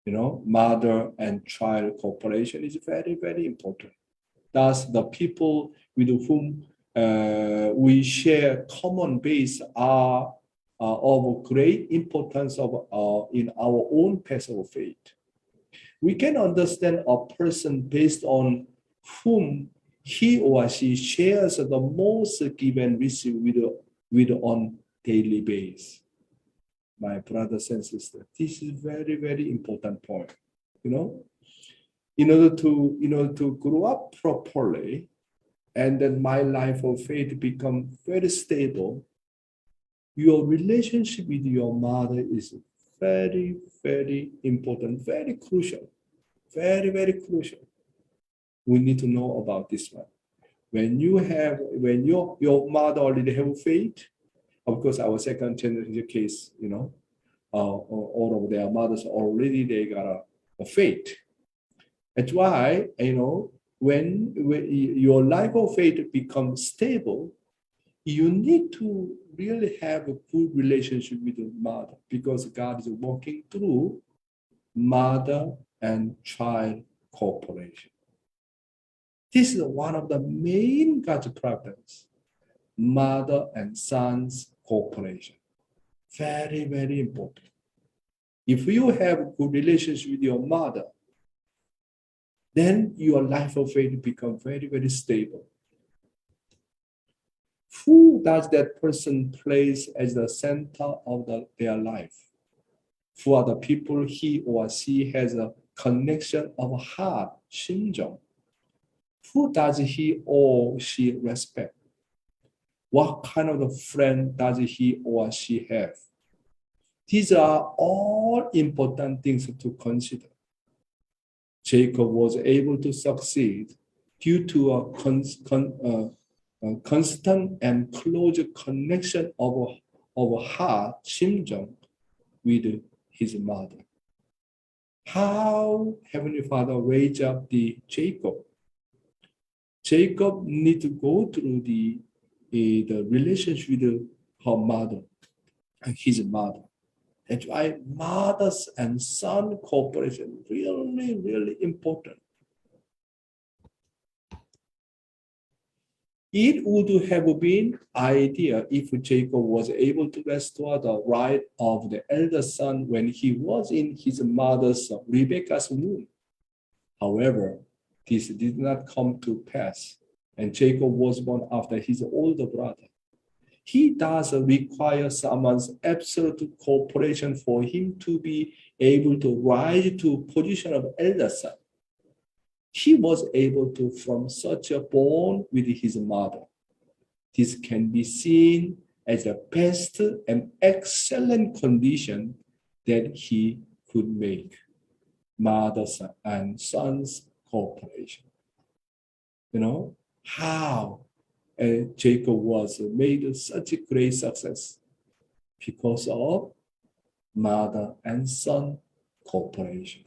You know, mother and child cooperation is very, very important. Thus, the people with whom we share common base are of great importance in our own path of faith. We can understand a person based on whom he or she shares the most give and receive with on daily basis. My brothers and sisters, this is very, very important point. You know, in order to grow up properly, and then my life of faith become very stable, your relationship with your mother is very, very important, very crucial, very, very crucial. We need to know about this one. When your mother already have faith, of course, our second generation case, you know, all of their mothers already they got a faith. That's why, you know, when your life of faith becomes stable, you need to really have a good relationship with your mother, because God is working through mother and child cooperation. This is one of the main God's providence, mother and son's cooperation. Very, very important. If you have a good relationship with your mother, then your life of faith becomes very, very stable. Who does that person place as the center of their life? Who are the people he or she has a connection of heart, 심정? Who does he or she respect? What kind of a friend does he or she have? These are all important things to consider. Jacob was able to succeed due to a constant and close connection of heart, 심정, with his mother. How Heavenly Father raised up the Jacob? Jacob need to go through the relationship with her mother and his mother. That's why mothers and son cooperation really, really important. It would have been ideal if Jacob was able to restore the right of the elder son when he was in his mother's Rebekah's womb. However, this did not come to pass, and Jacob was born after his older brother. He does require someone's absolute cooperation for him to be able to rise to position of elder son. He was able to from such a bond with his mother. This can be seen as the best and excellent condition that he could make. Mother and son's cooperation. You know, how Jacob was made such a great success because of mother and son cooperation.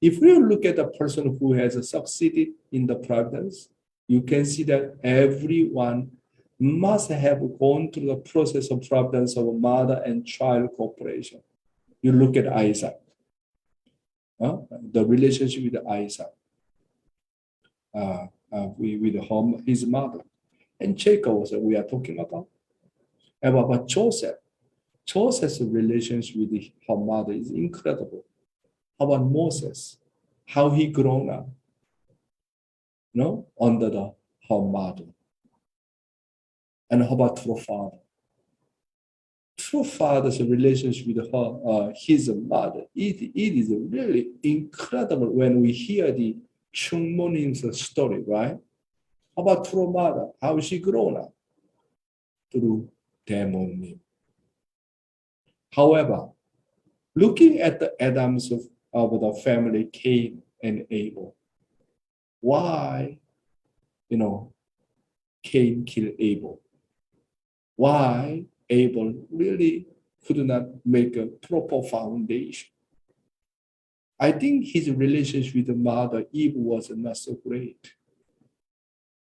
If we look at a person who has succeeded in the providence, you can see that everyone must have gone through the process of providence of mother and child cooperation. You look at Isaac, the relationship with Isaac, with his mother, and Jacob, we are talking about. And about Joseph, Joseph's relationship with her mother is incredible. How about Moses? How he grown up, under her mother. And how about true father? True father's relationship with her, his mother. It is really incredible when we hear the Chungmonim's story, right? How about through mother? How is she grown up? Through 대모님. However, looking at the Adams of the family Cain and Abel, why, Cain killed Abel? Why Abel really could not make a proper foundation? I think his relationship with the mother Eve was not so great.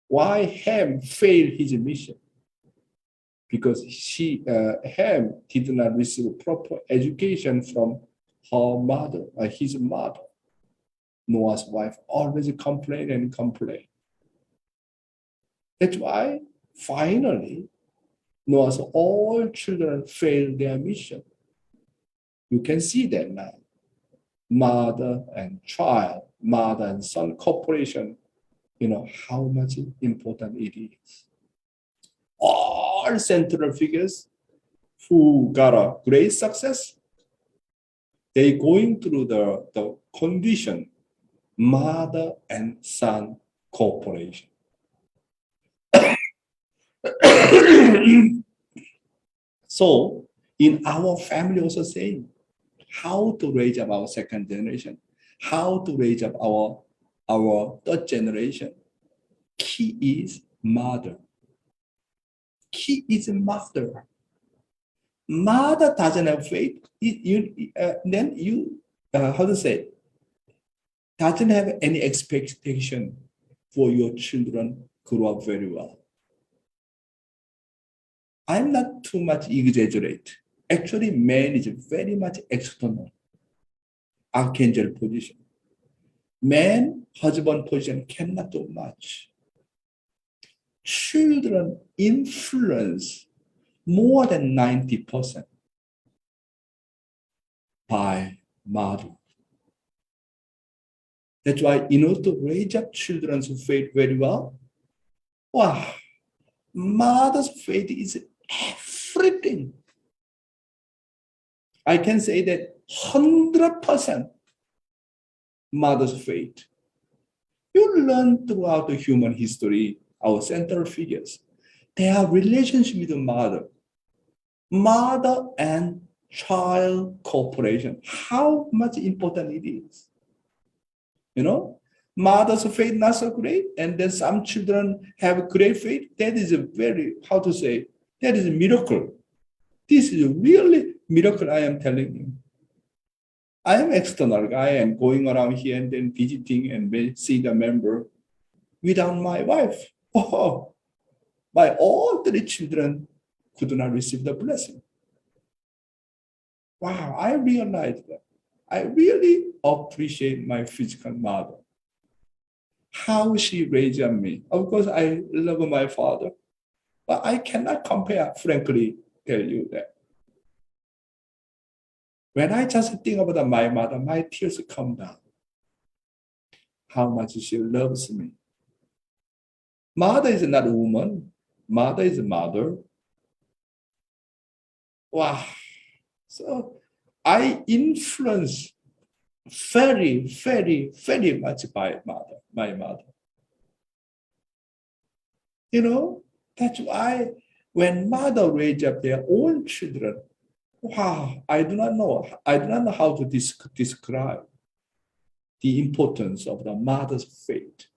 Why Ham failed his mission? Because Ham did not receive proper education from her mother, his mother. Noah's wife always complained and complained. That's why finally Noah's all children failed their mission. You can see that now. Mother and child, mother and son cooperation, how much important it is. All central figures who got a great success, they going through the condition, mother and son cooperation. So in our family also saying, how to raise up our second generation, how to raise up our third generation. Key is mother. Key is mother. Mother doesn't have faith. Then you doesn't have any expectation for your children grow up very well. I'm not too much exaggerate. Actually, man is very much external. Archangel position. Man, husband position cannot do much. Children influence more than 90% by mother. That's why in order to raise up children's faith very well, wow, mother's faith is everything. I can say that 100% mother's faith. You learn throughout the human history, our central figures, their relationship with the mother and child cooperation, how much important it is. Mother's faith not so great, and then some children have great faith. That is a very, that is a miracle. This is a really miracle I am telling you. I am external guy and going around here and then visiting and see the member. Without my wife, my all three children could not receive the blessing. Wow, I realized that. I really appreciate my physical mother. How she raised me. Of course, I love my father, but I cannot compare, frankly, tell you that. When I just think about my mother, my tears come down. How much she loves me. Mother is not a woman. Mother is a mother. Wow. So I influence very, very, very much by my mother. That's why when mother raised up their own children, wow, I do not know how to describe the importance of the mother's faith.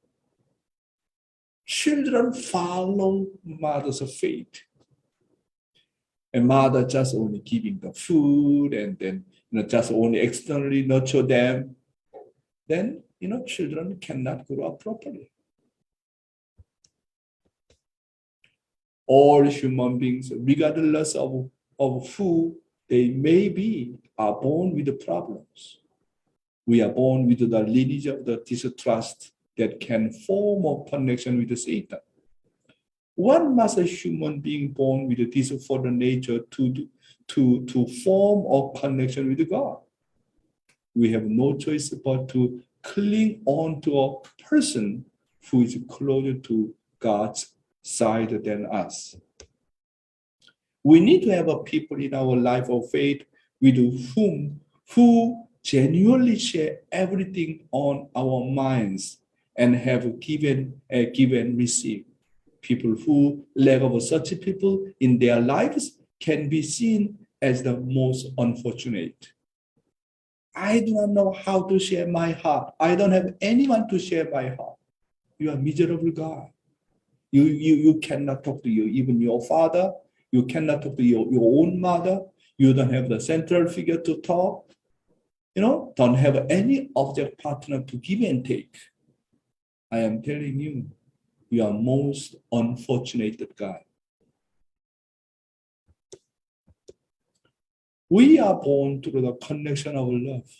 Children follow mother's faith. And mother just only giving the food and then just only externally nurture them. Then children cannot grow up properly. All human beings, regardless of who they may be, are born with the problems. We are born with the lineage of the distrust that can form a connection with Satan. What must a human being born with this fallen nature to form a connection with God? We have no choice but to cling on to a person who is closer to God's side than us. We need to have a people in our life of faith with who genuinely share everything on our minds and have give and receive. People who lack of such people in their lives can be seen as the most unfortunate. I do not know how to share my heart. I don't have anyone to share my heart. You are miserable guy. You cannot talk to even your father. You cannot talk to your own mother. You don't have the central figure to talk. Don't have any object partner to give and take. I am telling you, you are most unfortunate guy. We are born through the connection of love,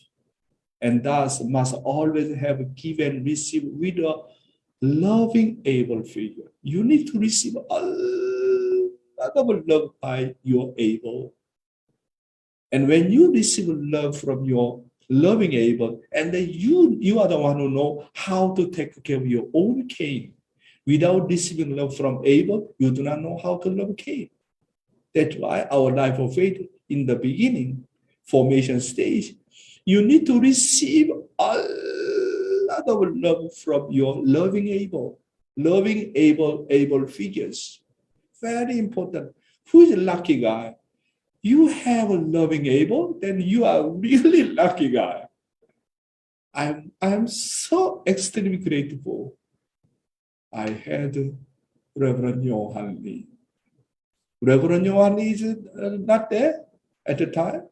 and thus must always have give and receive with a loving, able figure. You need to receive a lot of love by your able. And when you receive love from your loving able, and then you are the one who know how to take care of your own Cain. Without receiving love from Abel, you do not know how to love Cain. That's why our life of faith in the beginning, formation stage, you need to receive a lot of love from your loving able figures. Very important. Who is a lucky guy? You have a loving able, then you are really lucky guy. I'm so extremely grateful. I had Reverend Johan Lee. Reverend Johan Lee is not there at the time.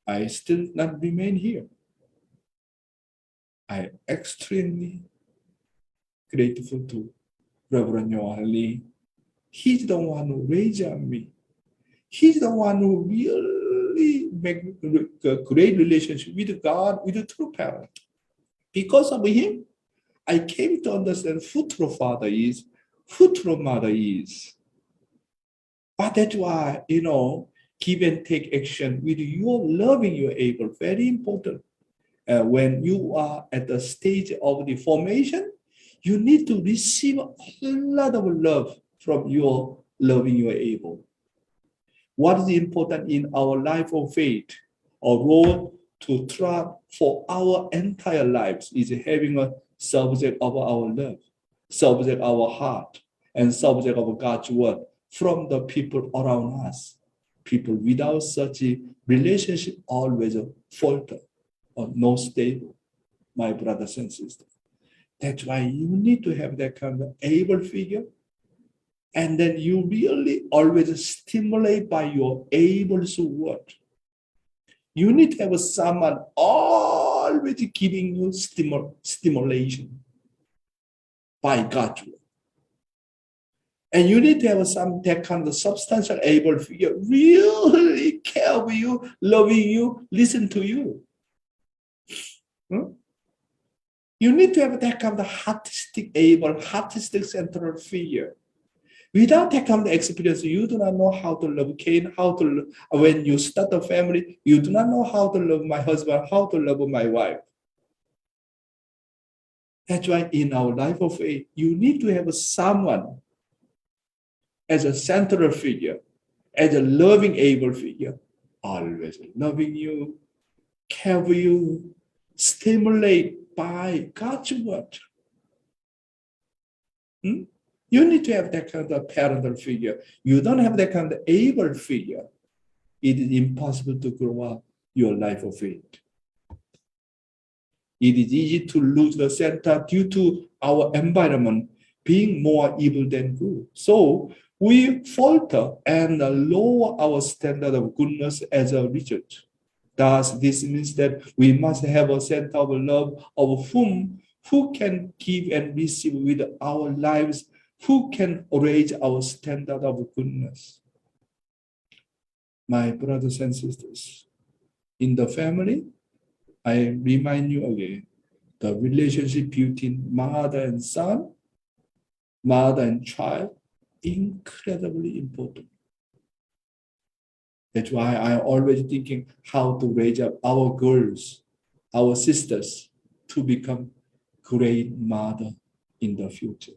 I still not remain here. I extremely grateful to Reverend Johan Lee. He's the one who raised me. He's the one who really make a great relationship with God, with the true parent. Because of him, I came to understand who true father is, who true mother is. But that's why, give and take action with your loving your able, very important. When you are at the stage of the formation, you need to receive a lot of love from your loving your able. What is important in our life of faith, our role to try for our entire lives is having a subject of our love, subject of our heart, and subject of God's word from the people around us. People without such a relationship always falter or not stable, my brothers and sisters. That's why you need to have that kind of able figure. And then you really always stimulate by your able word. You need to have someone always giving you stimulation by God's word. And you need to have that kind of substantial able figure really care for you, loving you, listen to you. You need to have that kind of artistic able, artistic central figure. Without that kind of experience, you do not know how to love Cain, when you start a family, you do not know how to love my husband, how to love my wife. That's why in our life of faith, you need to have someone as a central figure, as a loving, able figure, always loving you, care for you, stimulate by God's word. You need to have that kind of parental figure. You don't have that kind of able figure. It is impossible to grow up your life of faith. It is easy to lose the center due to our environment being more evil than good. So we falter and lower our standard of goodness as a result. Thus, this means that we must have a center of love of who can give and receive with our lives, who can raise our standard of goodness. My brothers and sisters, in the family, I remind you again, the relationship between mother and son, mother and child, incredibly important. That's why I'm always thinking how to raise up our girls, our sisters, to become great mother in the future.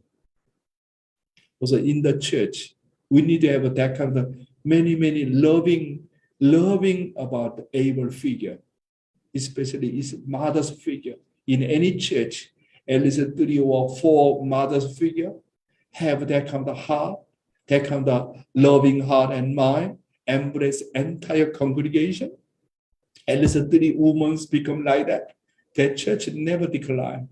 Also in the church, we need to have that kind of many loving about the able figure, especially is mother's figure in any church. at least 3 or 4 mothers figure have that kind of heart, that kind of loving heart and mind, embrace entire congregation. At least 3 women become like that. The church never decline.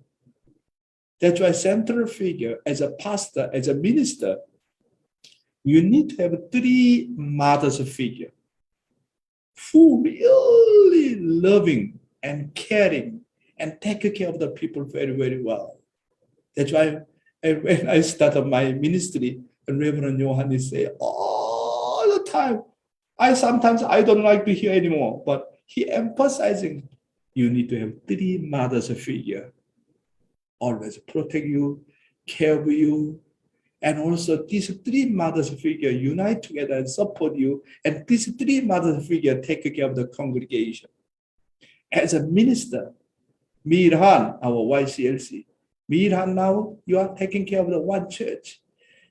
That's why central figure, as a pastor, as a minister, you need to have 3 mothers figure who really loving and caring and take care of the people very, very well. That's why when I started my ministry, Reverend Johannes say all the time, sometimes I don't like to hear anymore, but he emphasizing you need to have 3 mothers figure, always protect you, care for you, and also these 3 mothers figure unite together and support you, and these 3 mothers figure take care of the congregation. As a minister, Mirhan, our YCLC, Mirhan, now you are taking care of the one church.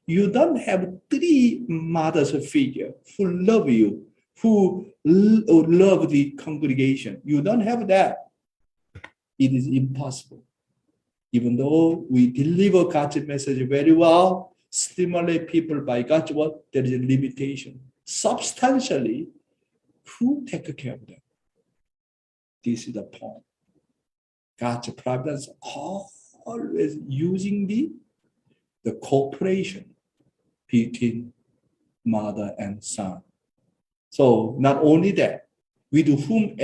You don't have 3 mothers figure who love you, who love the congregation. You don't have that. It is impossible. Even though we deliver God's message very well, stimulate people by God's word, there is a limitation. Substantially, who take care of them? This is the point. God's providence always using the cooperation between mother and son. So not only that, with whom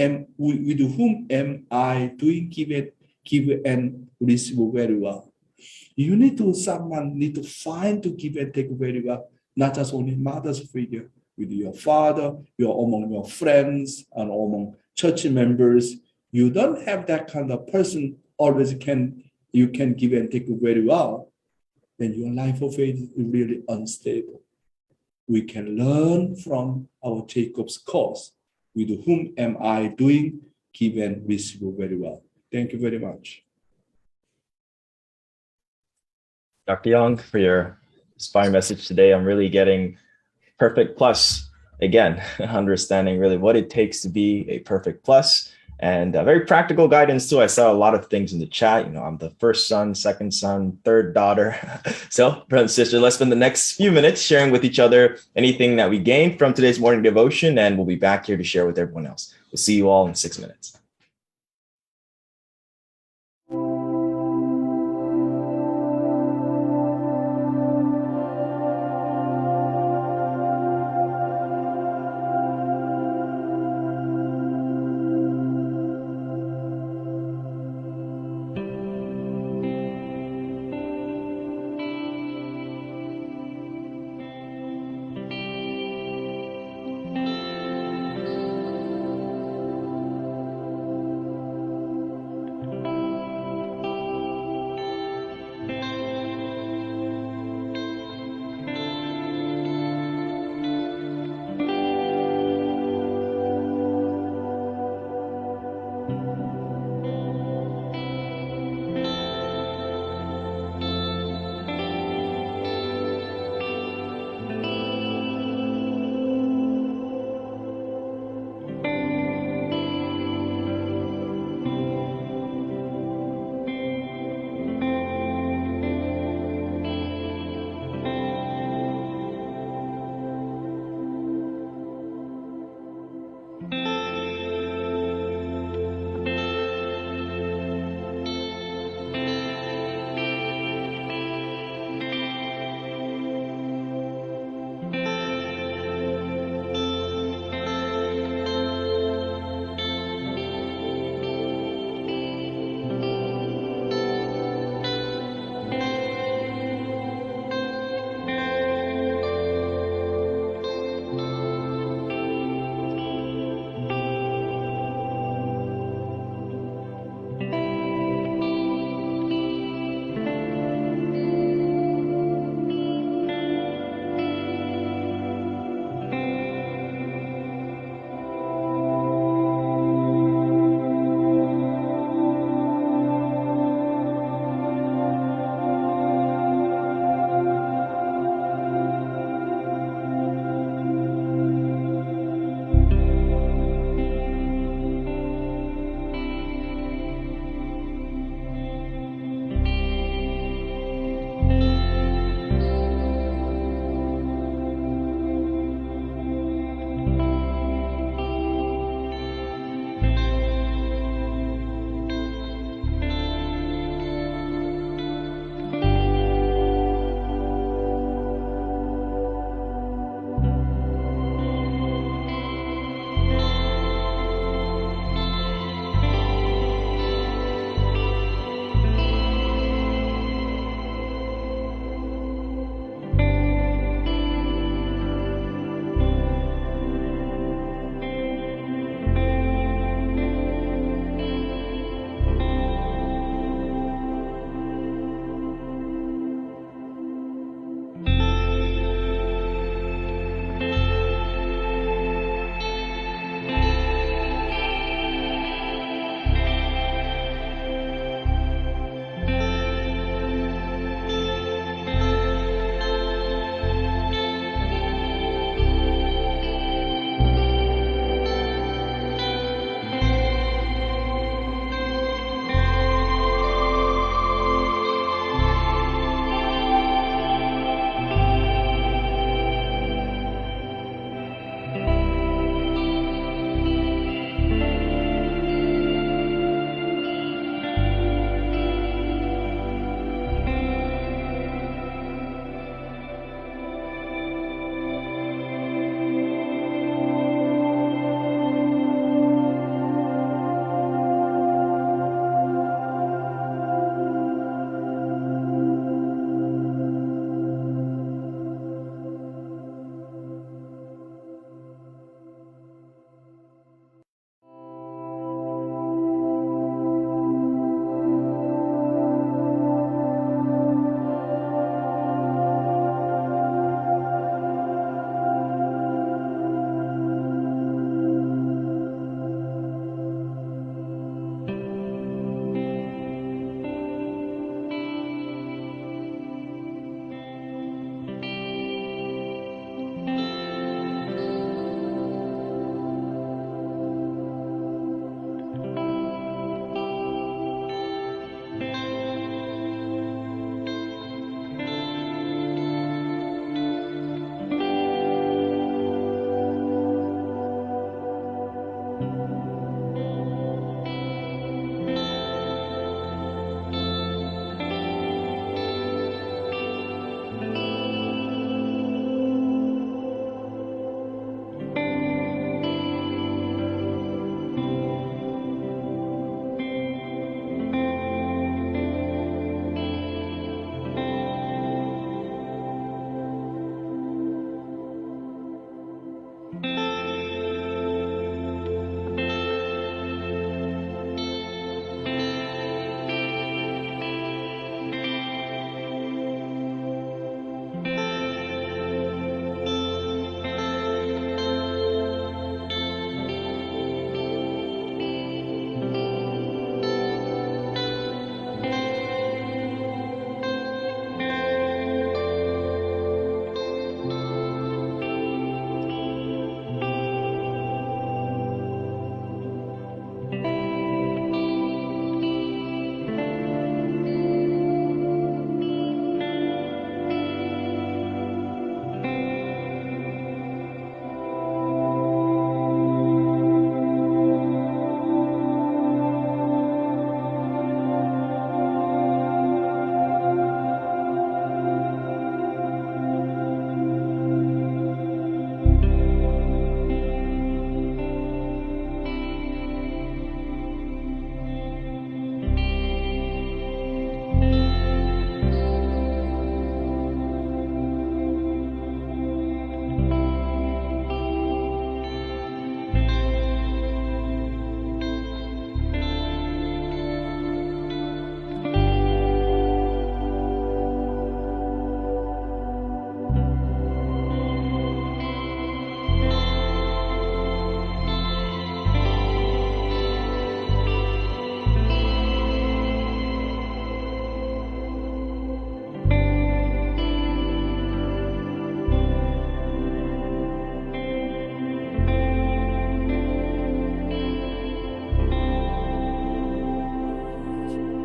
am I doing give and receive very well? Someone need to find to give and take very well, not just only mother's figure, with your father, among your friends, and among church members. You don't have that kind of person always you can give and take very well, then your life of faith is really unstable. We can learn from our Jacob's course. With whom am I doing give and receive very well? Thank you very much. Dr. Young, for your inspiring message today. I'm really getting perfect plus again, understanding really what it takes to be a perfect plus, and very practical guidance too. I saw a lot of things in the chat. I'm the first son, second son, third daughter. So, brothers and sisters, let's spend the next few minutes sharing with each other anything that we gained from today's morning devotion, and we'll be back here to share with everyone else. We'll see you all in 6 minutes.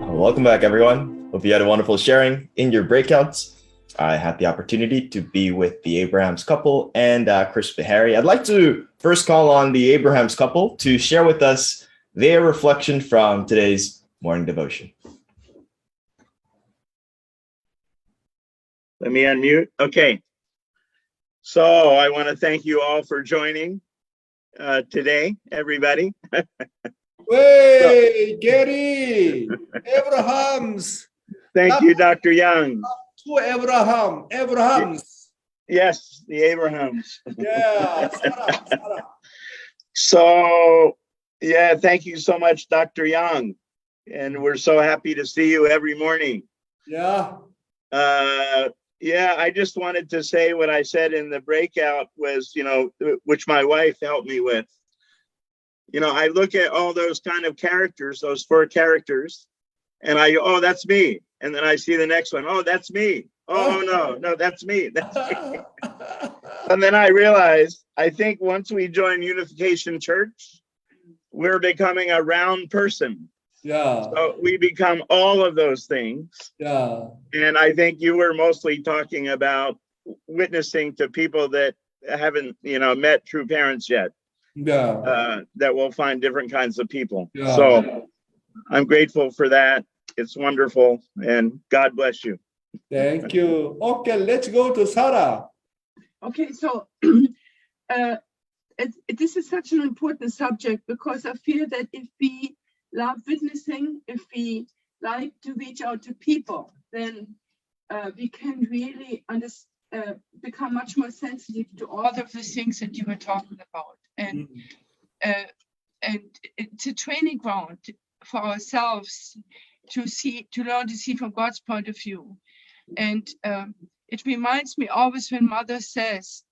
Welcome back, everyone. Hope you had a wonderful sharing in your breakouts. I had the opportunity to be with the Abrahams couple and Chris Behari. I'd like to first call on the Abrahams couple to share with us their reflection from today's morning devotion. Let me unmute. Okay. So I want to thank you all for joining today, everybody. Hey, Gary, Abrahams. Thank you, Dr. Young. To Abrahams. Yes, the Abrahams. Yeah, Sarah. So, yeah, thank you so much, Dr. Young. And we're so happy to see you every morning. Yeah. Yeah, I just wanted to say what I said in the breakout was, which my wife helped me with. I look at all those kind of characters, those 4 characters, and I go, oh, that's me. And then I see the next one. Oh, that's me. Oh, no, that's me. That's me. And then I realized, I think once we join Unification Church, we're becoming a round person. Yeah. So we become all of those things. Yeah. And I think you were mostly talking about witnessing to people that haven't, met true parents yet. Yeah. That will find different kinds of people. Yeah. So I'm grateful for that. It's wonderful. And God bless you. Thank you. Okay, let's go to Sarah. Okay, so this is such an important subject because I feel that if we love witnessing, if we like to reach out to people, then we can really become much more sensitive to all of the things that you were talking about. And it's a training ground for ourselves to learn to see from God's point of view. And it reminds me always when Mother says,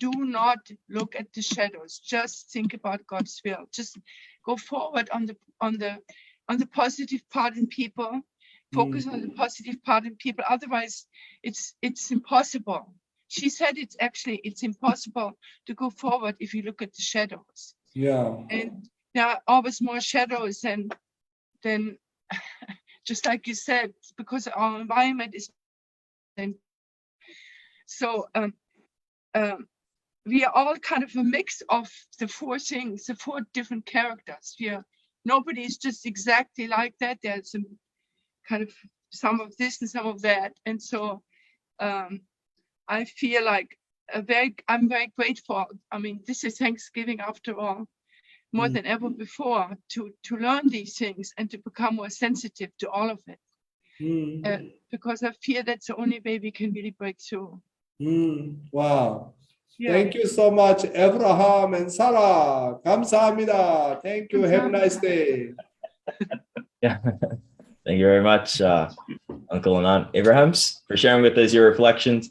do not look at the shadows, just think about God's will. Just go forward on the positive part in people, focus on the positive part in people. Otherwise, it's impossible. She said it's impossible to go forward if you look at the shadows. Yeah. And there are always more shadows than just like you said, because our environment is. So we are all kind of a mix of the 4 things, the 4 different characters. Nobody is just exactly like that. There's some kind of some of this and some of that. And so I feel like I'm very grateful. I mean, this is Thanksgiving after all, more than ever before, to learn these things and to become more sensitive to all of it. Because I feel that's the only way we can really break through. Wow. Yeah. Thank you so much, Abraham and Sarah. 감사합니다. Thank you. Have a nice day. Yeah. Thank you very much, Uncle and Aunt Abrahams, for sharing with us your reflections.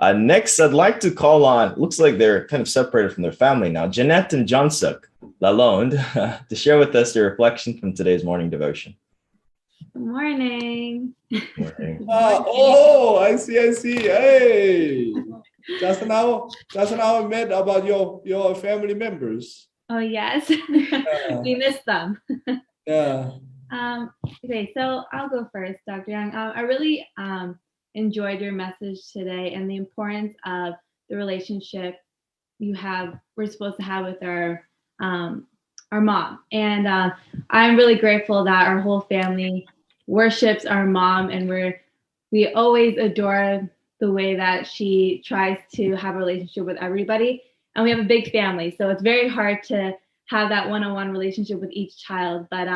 Next, I'd like to call on, looks like they're kind of separated from their family now, Jeanette and Johnsuk Lalonde, to share with us their reflection from today's morning devotion. Good morning. Morning. Oh, I see. Hey, just now I met about your family members. Oh, yes. We missed them. Yeah. Okay, so I'll go first, Dr. Young. I really enjoyed your message today and the importance of the relationship we're supposed to have with our mom. And I'm really grateful that our whole family worships our mom, and we always adore the way that she tries to have a relationship with everybody. And we have a big family, so it's very hard to have that one-on-one relationship with each child. But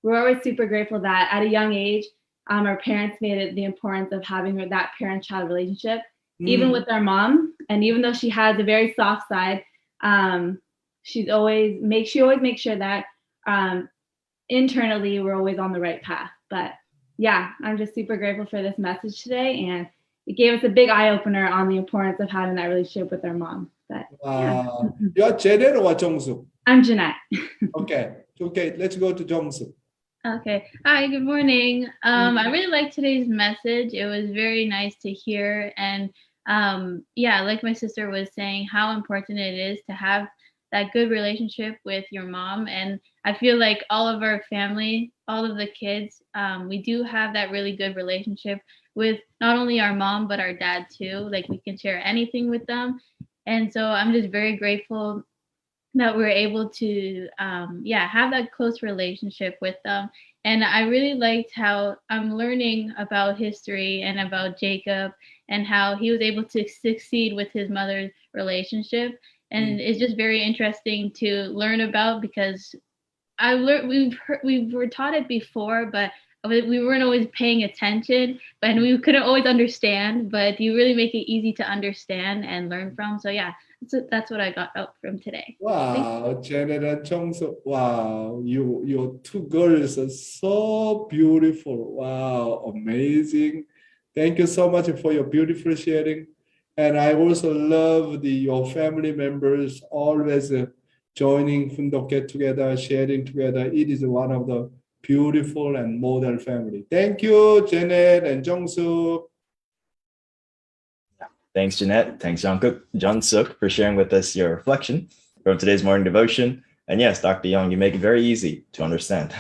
we're always super grateful that at a young age, our parents made it the importance of having that parent-child relationship, even with our mom. And even though she has a very soft side, she always makes sure that internally we're always on the right path. But yeah, I'm just super grateful for this message today, and it gave us a big eye-opener on the importance of having that relationship with our mom. But yeah. You're Jeanette or Jongsu? I'm Jeanette. Okay, let's go to Jongsu. Okay. Hi, good morning. I really liked today's message. It was very nice to hear. And yeah, like my sister was saying, how important it is to have that good relationship with your mom. And I feel like all of our family, all of the kids, we do have that really good relationship with not only our mom, but our dad too. Like we can share anything with them. And so I'm just very grateful that we're able to have that close relationship with them. And I really liked how I'm learning about history and about Jacob and how he was able to succeed with his mother's relationship. And it's just very interesting to learn about, because I learned we were taught it before, but we weren't always paying attention, but we couldn't always understand. But you really make it easy to understand and learn from. So yeah, that's what I got out from today. Wow, Janet and Jongso. Wow, your two girls are so beautiful. Wow, amazing. Thank you so much for your beautiful sharing. And I also love your family members always joining Fundok Get Together, sharing together. It is one of the beautiful and model family. Thank you, Janet and Jongso. Thanks, Jeanette. Thanks, John Suk, for sharing with us your reflection from today's morning devotion. And yes, Dr. Young, you make it very easy to understand.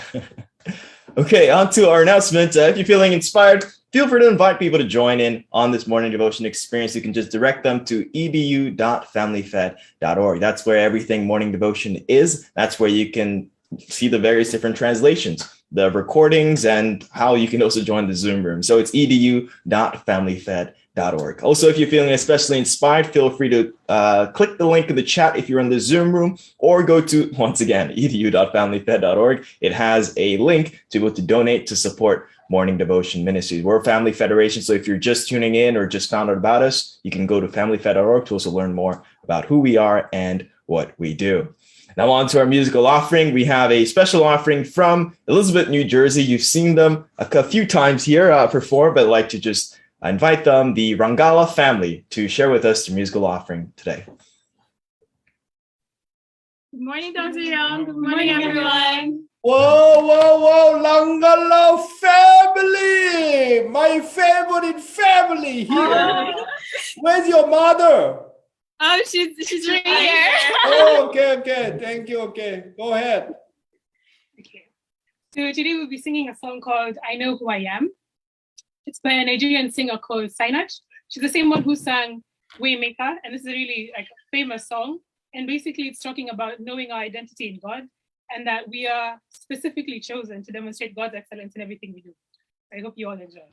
Okay, on to our announcement. If you're feeling inspired, feel free to invite people to join in on this morning devotion experience. You can just direct them to edu.familyfed.org. That's where everything morning devotion is. That's where you can see the various different translations, the recordings, and how you can also join the Zoom room. So it's edu.familyfed.org. Also, if you're feeling especially inspired, feel free to click the link in the chat if you're in the Zoom room, or go to, once again, edu.familyfed.org. It has a link to be able to donate to support Morning Devotion Ministries. We're a family federation, so if you're just tuning in or just found out about us, you can go to familyfed.org to also learn more about who we are and what we do. Now on to our musical offering. We have a special offering from Elizabeth, New Jersey. You've seen them a few times here perform, but I'd like to just invite them, the Rangala family, to share with us their musical offering today. Good morning, Dr. Young. Good morning, everyone. Whoa, Langala family, my favorite family here. Where's your mother? Oh, she's right here. Oh, okay. Thank you. Okay, go ahead. Okay. So today we'll be singing a song called I Know Who I Am. It's by a Nigerian singer called Sinach. She's the same one who sang Waymaker, and this is a really famous song. And basically it's talking about knowing our identity in God, and that we are specifically chosen to demonstrate God's excellence in everything we do. I hope you all enjoy.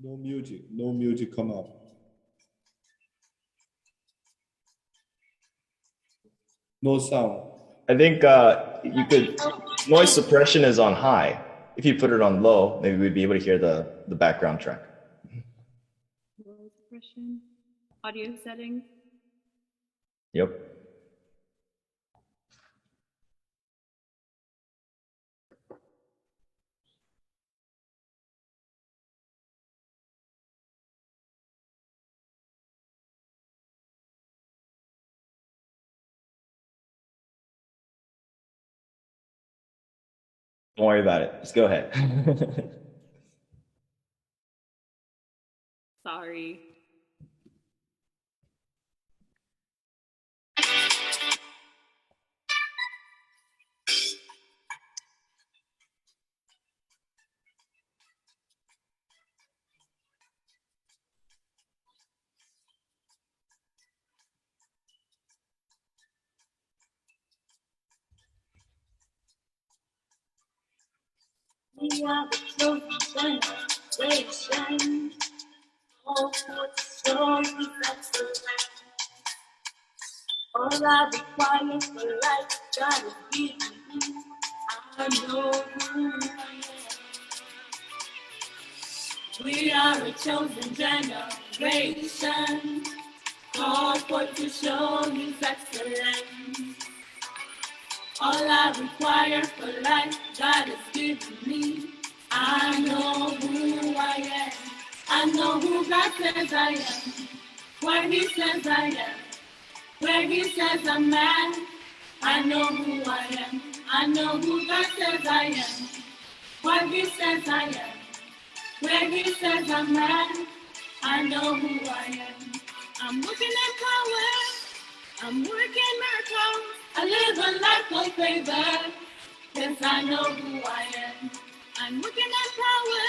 No music come up. No sound. I think you could, noise suppression is on high. If you put it on low, maybe we'd be able to hear the background track. Noise suppression, audio settings. Yep. Don't worry about it. Just go ahead. Sorry. We are the chosen generation. All for the story that's the land. All I require for life, God is giving me. I know who I am. We are a chosen generation. All for to show His excellence. All I require for life, God has given me. I know who I am. I know who God says I am. What He says I am. Where he says I'm man, I know who I am. I know who God says I am. Where he says I am. Where he says I'm man, I know who I am. I'm looking at power. I'm working miracles. I live a life of favor. Yes, I know who I am. I'm looking at power.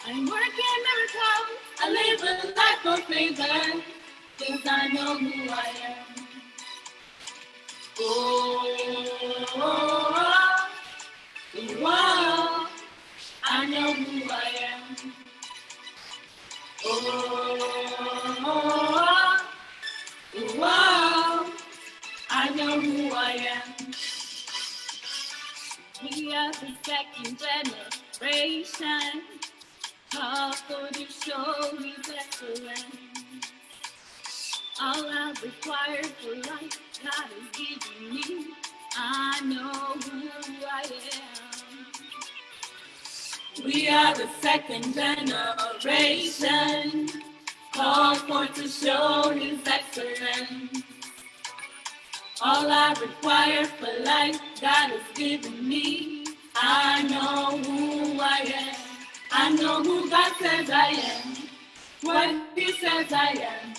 I'm working miracles. I live a life of favor. Yes, I know who I am. Oh, oh, oh, I know who I am. Oh, oh, oh, I know who I am. We are the second generation, called for to show His excellence. All I require for life, God has given me. I know who I am. We are the second generation, called for to show His excellence. All I require for life, God has given me. I know who I am. I know who God says I am. What He says I am.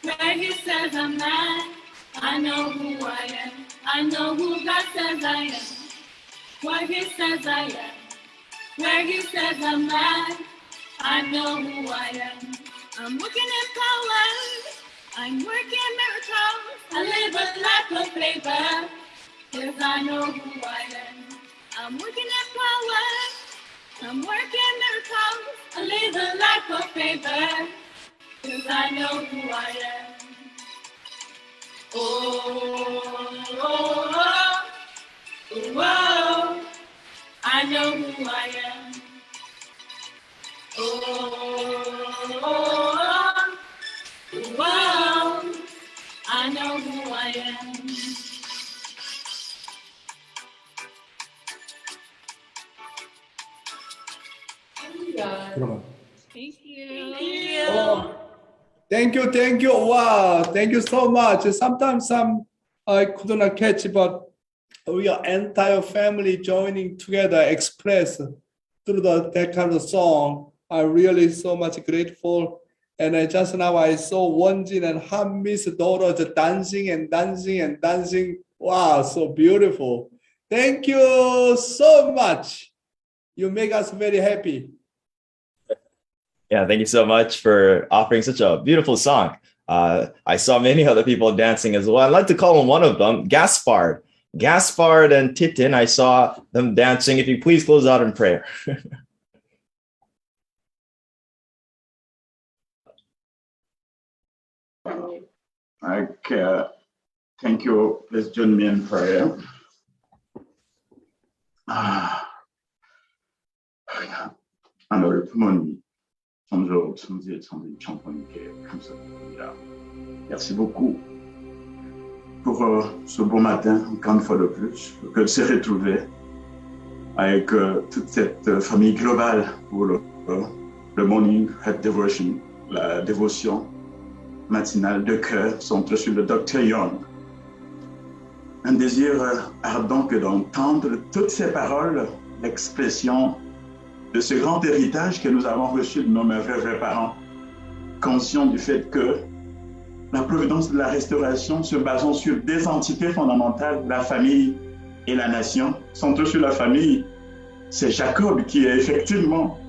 Where He says I'm at. I know who I am. I know who God says I am. What He says I am. Where He says I'm at. I know who I am. I'm working in power. I'm working miracles. I live a life of favor. Yes, I know who I am. I'm working in power. I'm working miracles. I live a life of favor. Yes, I know who I am. Oh, oh, oh, oh, I know who I am. Oh, oh, oh, I know who I am. Thank you. Oh, thank you. Wow, thank you so much. Sometimes I could not catch, but we are entire family joining together, express through that kind of song. I'm really so much grateful. And just now I saw Wonjin and Hanmi's daughters dancing and dancing and dancing. Wow, so beautiful. Thank you so much. You make us very happy. Yeah, thank you so much for offering such a beautiful song. I saw many other people dancing as well. I'd like to call on one of them, Gaspard. Gaspard and Titin, I saw them dancing. If you please close out in prayer. Thank you. Let's join me in prayer. 하늘 부모님, 성조, 성지, 성지, 청포님께 감사드립니다. Merci beaucoup pour ce beau matin, encore une fois de plus, que de se retrouver avec toute cette famille globale pour le morning head devotion, la dévotion matinale de cœur centrée sur le Dr. Young. Un désir ardent que d'entendre toutes ces paroles, l'expression de ce grand héritage que nous avons reçu de nos merveilleux parents, conscients du fait que la providence de la restauration se basant sur deux entités fondamentales, la famille et la nation, centrée sur la famille, c'est Jacob qui est effectivement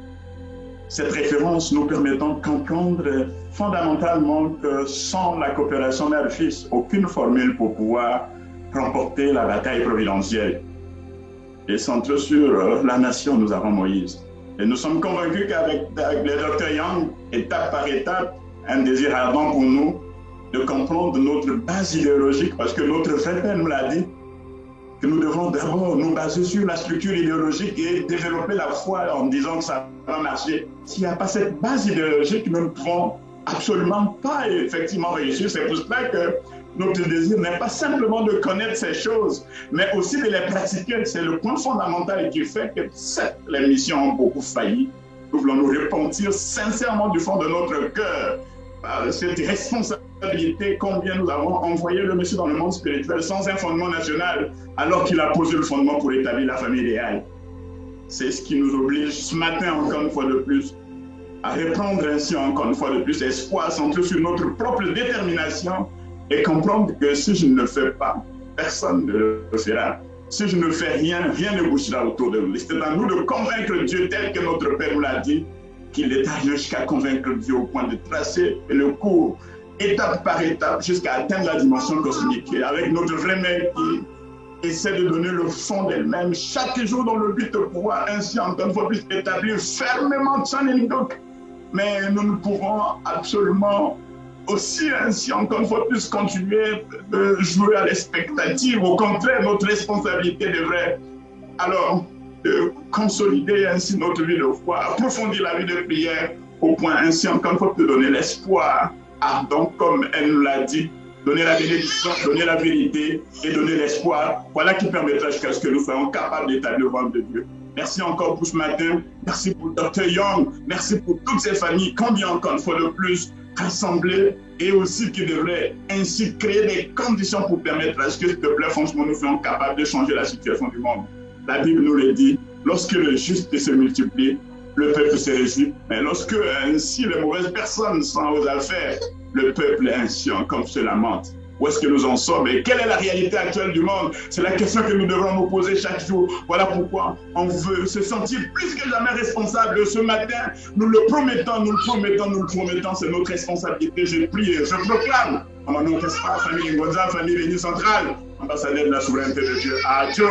cette référence nous permettant de comprendre fondamentalement que sans la coopération mère-fils, aucune formule pour pouvoir remporter la bataille providentielle. Et centré sur la nation, nous avons Moïse. Et nous sommes convaincus qu'avec le Dr. Young, étape par étape, un désir ardent pour nous de comprendre notre base idéologique, parce que notre vrai père nous l'a dit, que nous devons d'abord nous baser sur la structure idéologique et développer la foi en disant que ça va marcher. S'il n'y a pas cette base idéologique, nous ne pouvons absolument pas effectivement réussir. C'est pour cela que notre désir n'est pas simplement de connaître ces choses, mais aussi de les pratiquer. C'est le point fondamental qui fait que certes, les missions ont beaucoup failli. Nous voulons nous repentir sincèrement du fond de notre cœur par cette responsabilité responsabilité combien nous avons envoyé le monsieur dans le monde spirituel sans un fondement national, alors qu'il a posé le fondement pour établir la famille idéale. C'est ce qui nous oblige ce matin, encore une fois de plus, à reprendre ainsi encore une fois de plus espoir, centré sur notre propre détermination et comprendre que si je ne le fais pas, personne ne le fera. Si je ne fais rien, rien ne bougera autour de nous. C'est à nous de convaincre Dieu tel que notre Père nous l'a dit, qu'il est arrivé jusqu'à convaincre Dieu au point de tracer le cours étape par étape jusqu'à atteindre la dimension cosmique. Et avec notre vraie mère qui essaie de donner le fond d'elle-même chaque jour dans le but de pouvoir ainsi encore une fois plus établir fermement Chanelingok. Mais nous ne pouvons absolument aussi ainsi encore une fois plus continuer de jouer à l'expectative. Au contraire, notre responsabilité devrait alors consolider ainsi notre vie de foi, approfondir la vie de prière au point ainsi encore une fois de donner l'espoir ardent comme elle nous l'a dit, donner la bénédiction, donner la vérité et donner l'espoir. Voilà qui permettra jusqu'à ce que nous soyons capables d'établir le royaume de Dieu. Merci encore pour ce matin. Merci pour Dr. Young. Merci pour toutes ces familles, combien encore une fois de plus, rassemblées et aussi qui devraient ainsi créer des conditions pour permettre à ce que, s'il te plaît, franchement, nous soyons capables de changer la situation du monde. La Bible nous le dit, lorsque le juste se multiplie, le peuple se réjouit. Mais lorsque ainsi les mauvaises personnes sont aux affaires, le peuple ainsi comme se lamente. Où est-ce que nous en sommes et quelle est la réalité actuelle du monde? C'est la question que nous devrons nous poser chaque jour. Voilà pourquoi on veut se sentir plus que jamais responsable. Ce matin, nous le promettons, nous le promettons, nous le promettons. C'est notre responsabilité. Je prie et je proclame en mon nom Caspar, famille Ngonza, famille Réunion Centrale, ambassadeur de la souveraineté de Dieu. Adieu.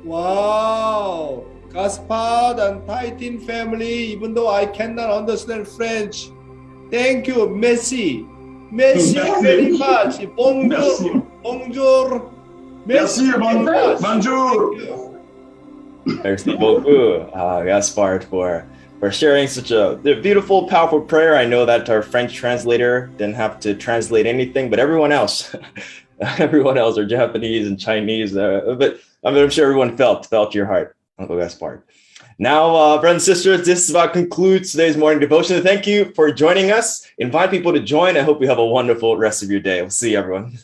Wow, Gaspard and Titan family, even though I cannot understand French, thank you, merci. Merci very much. Bonjour. Merci. Bonjour. Merci, bonjour. Merci beaucoup, Gaspard, for sharing such a beautiful, powerful prayer. I know that our French translator didn't have to translate anything, but everyone else, our Japanese and Chinese, but I'm sure everyone felt your heart, Uncle Gaspard. Now, brothers and sisters, this about concludes today's morning devotion. Thank you for joining us. Invite people to join. I hope you have a wonderful rest of your day. We'll see you, everyone.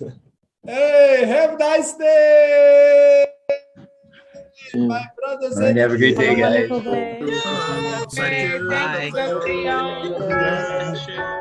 Hey, have a nice day. My brothers and Have a great day, guys. Wonderful day. Bye.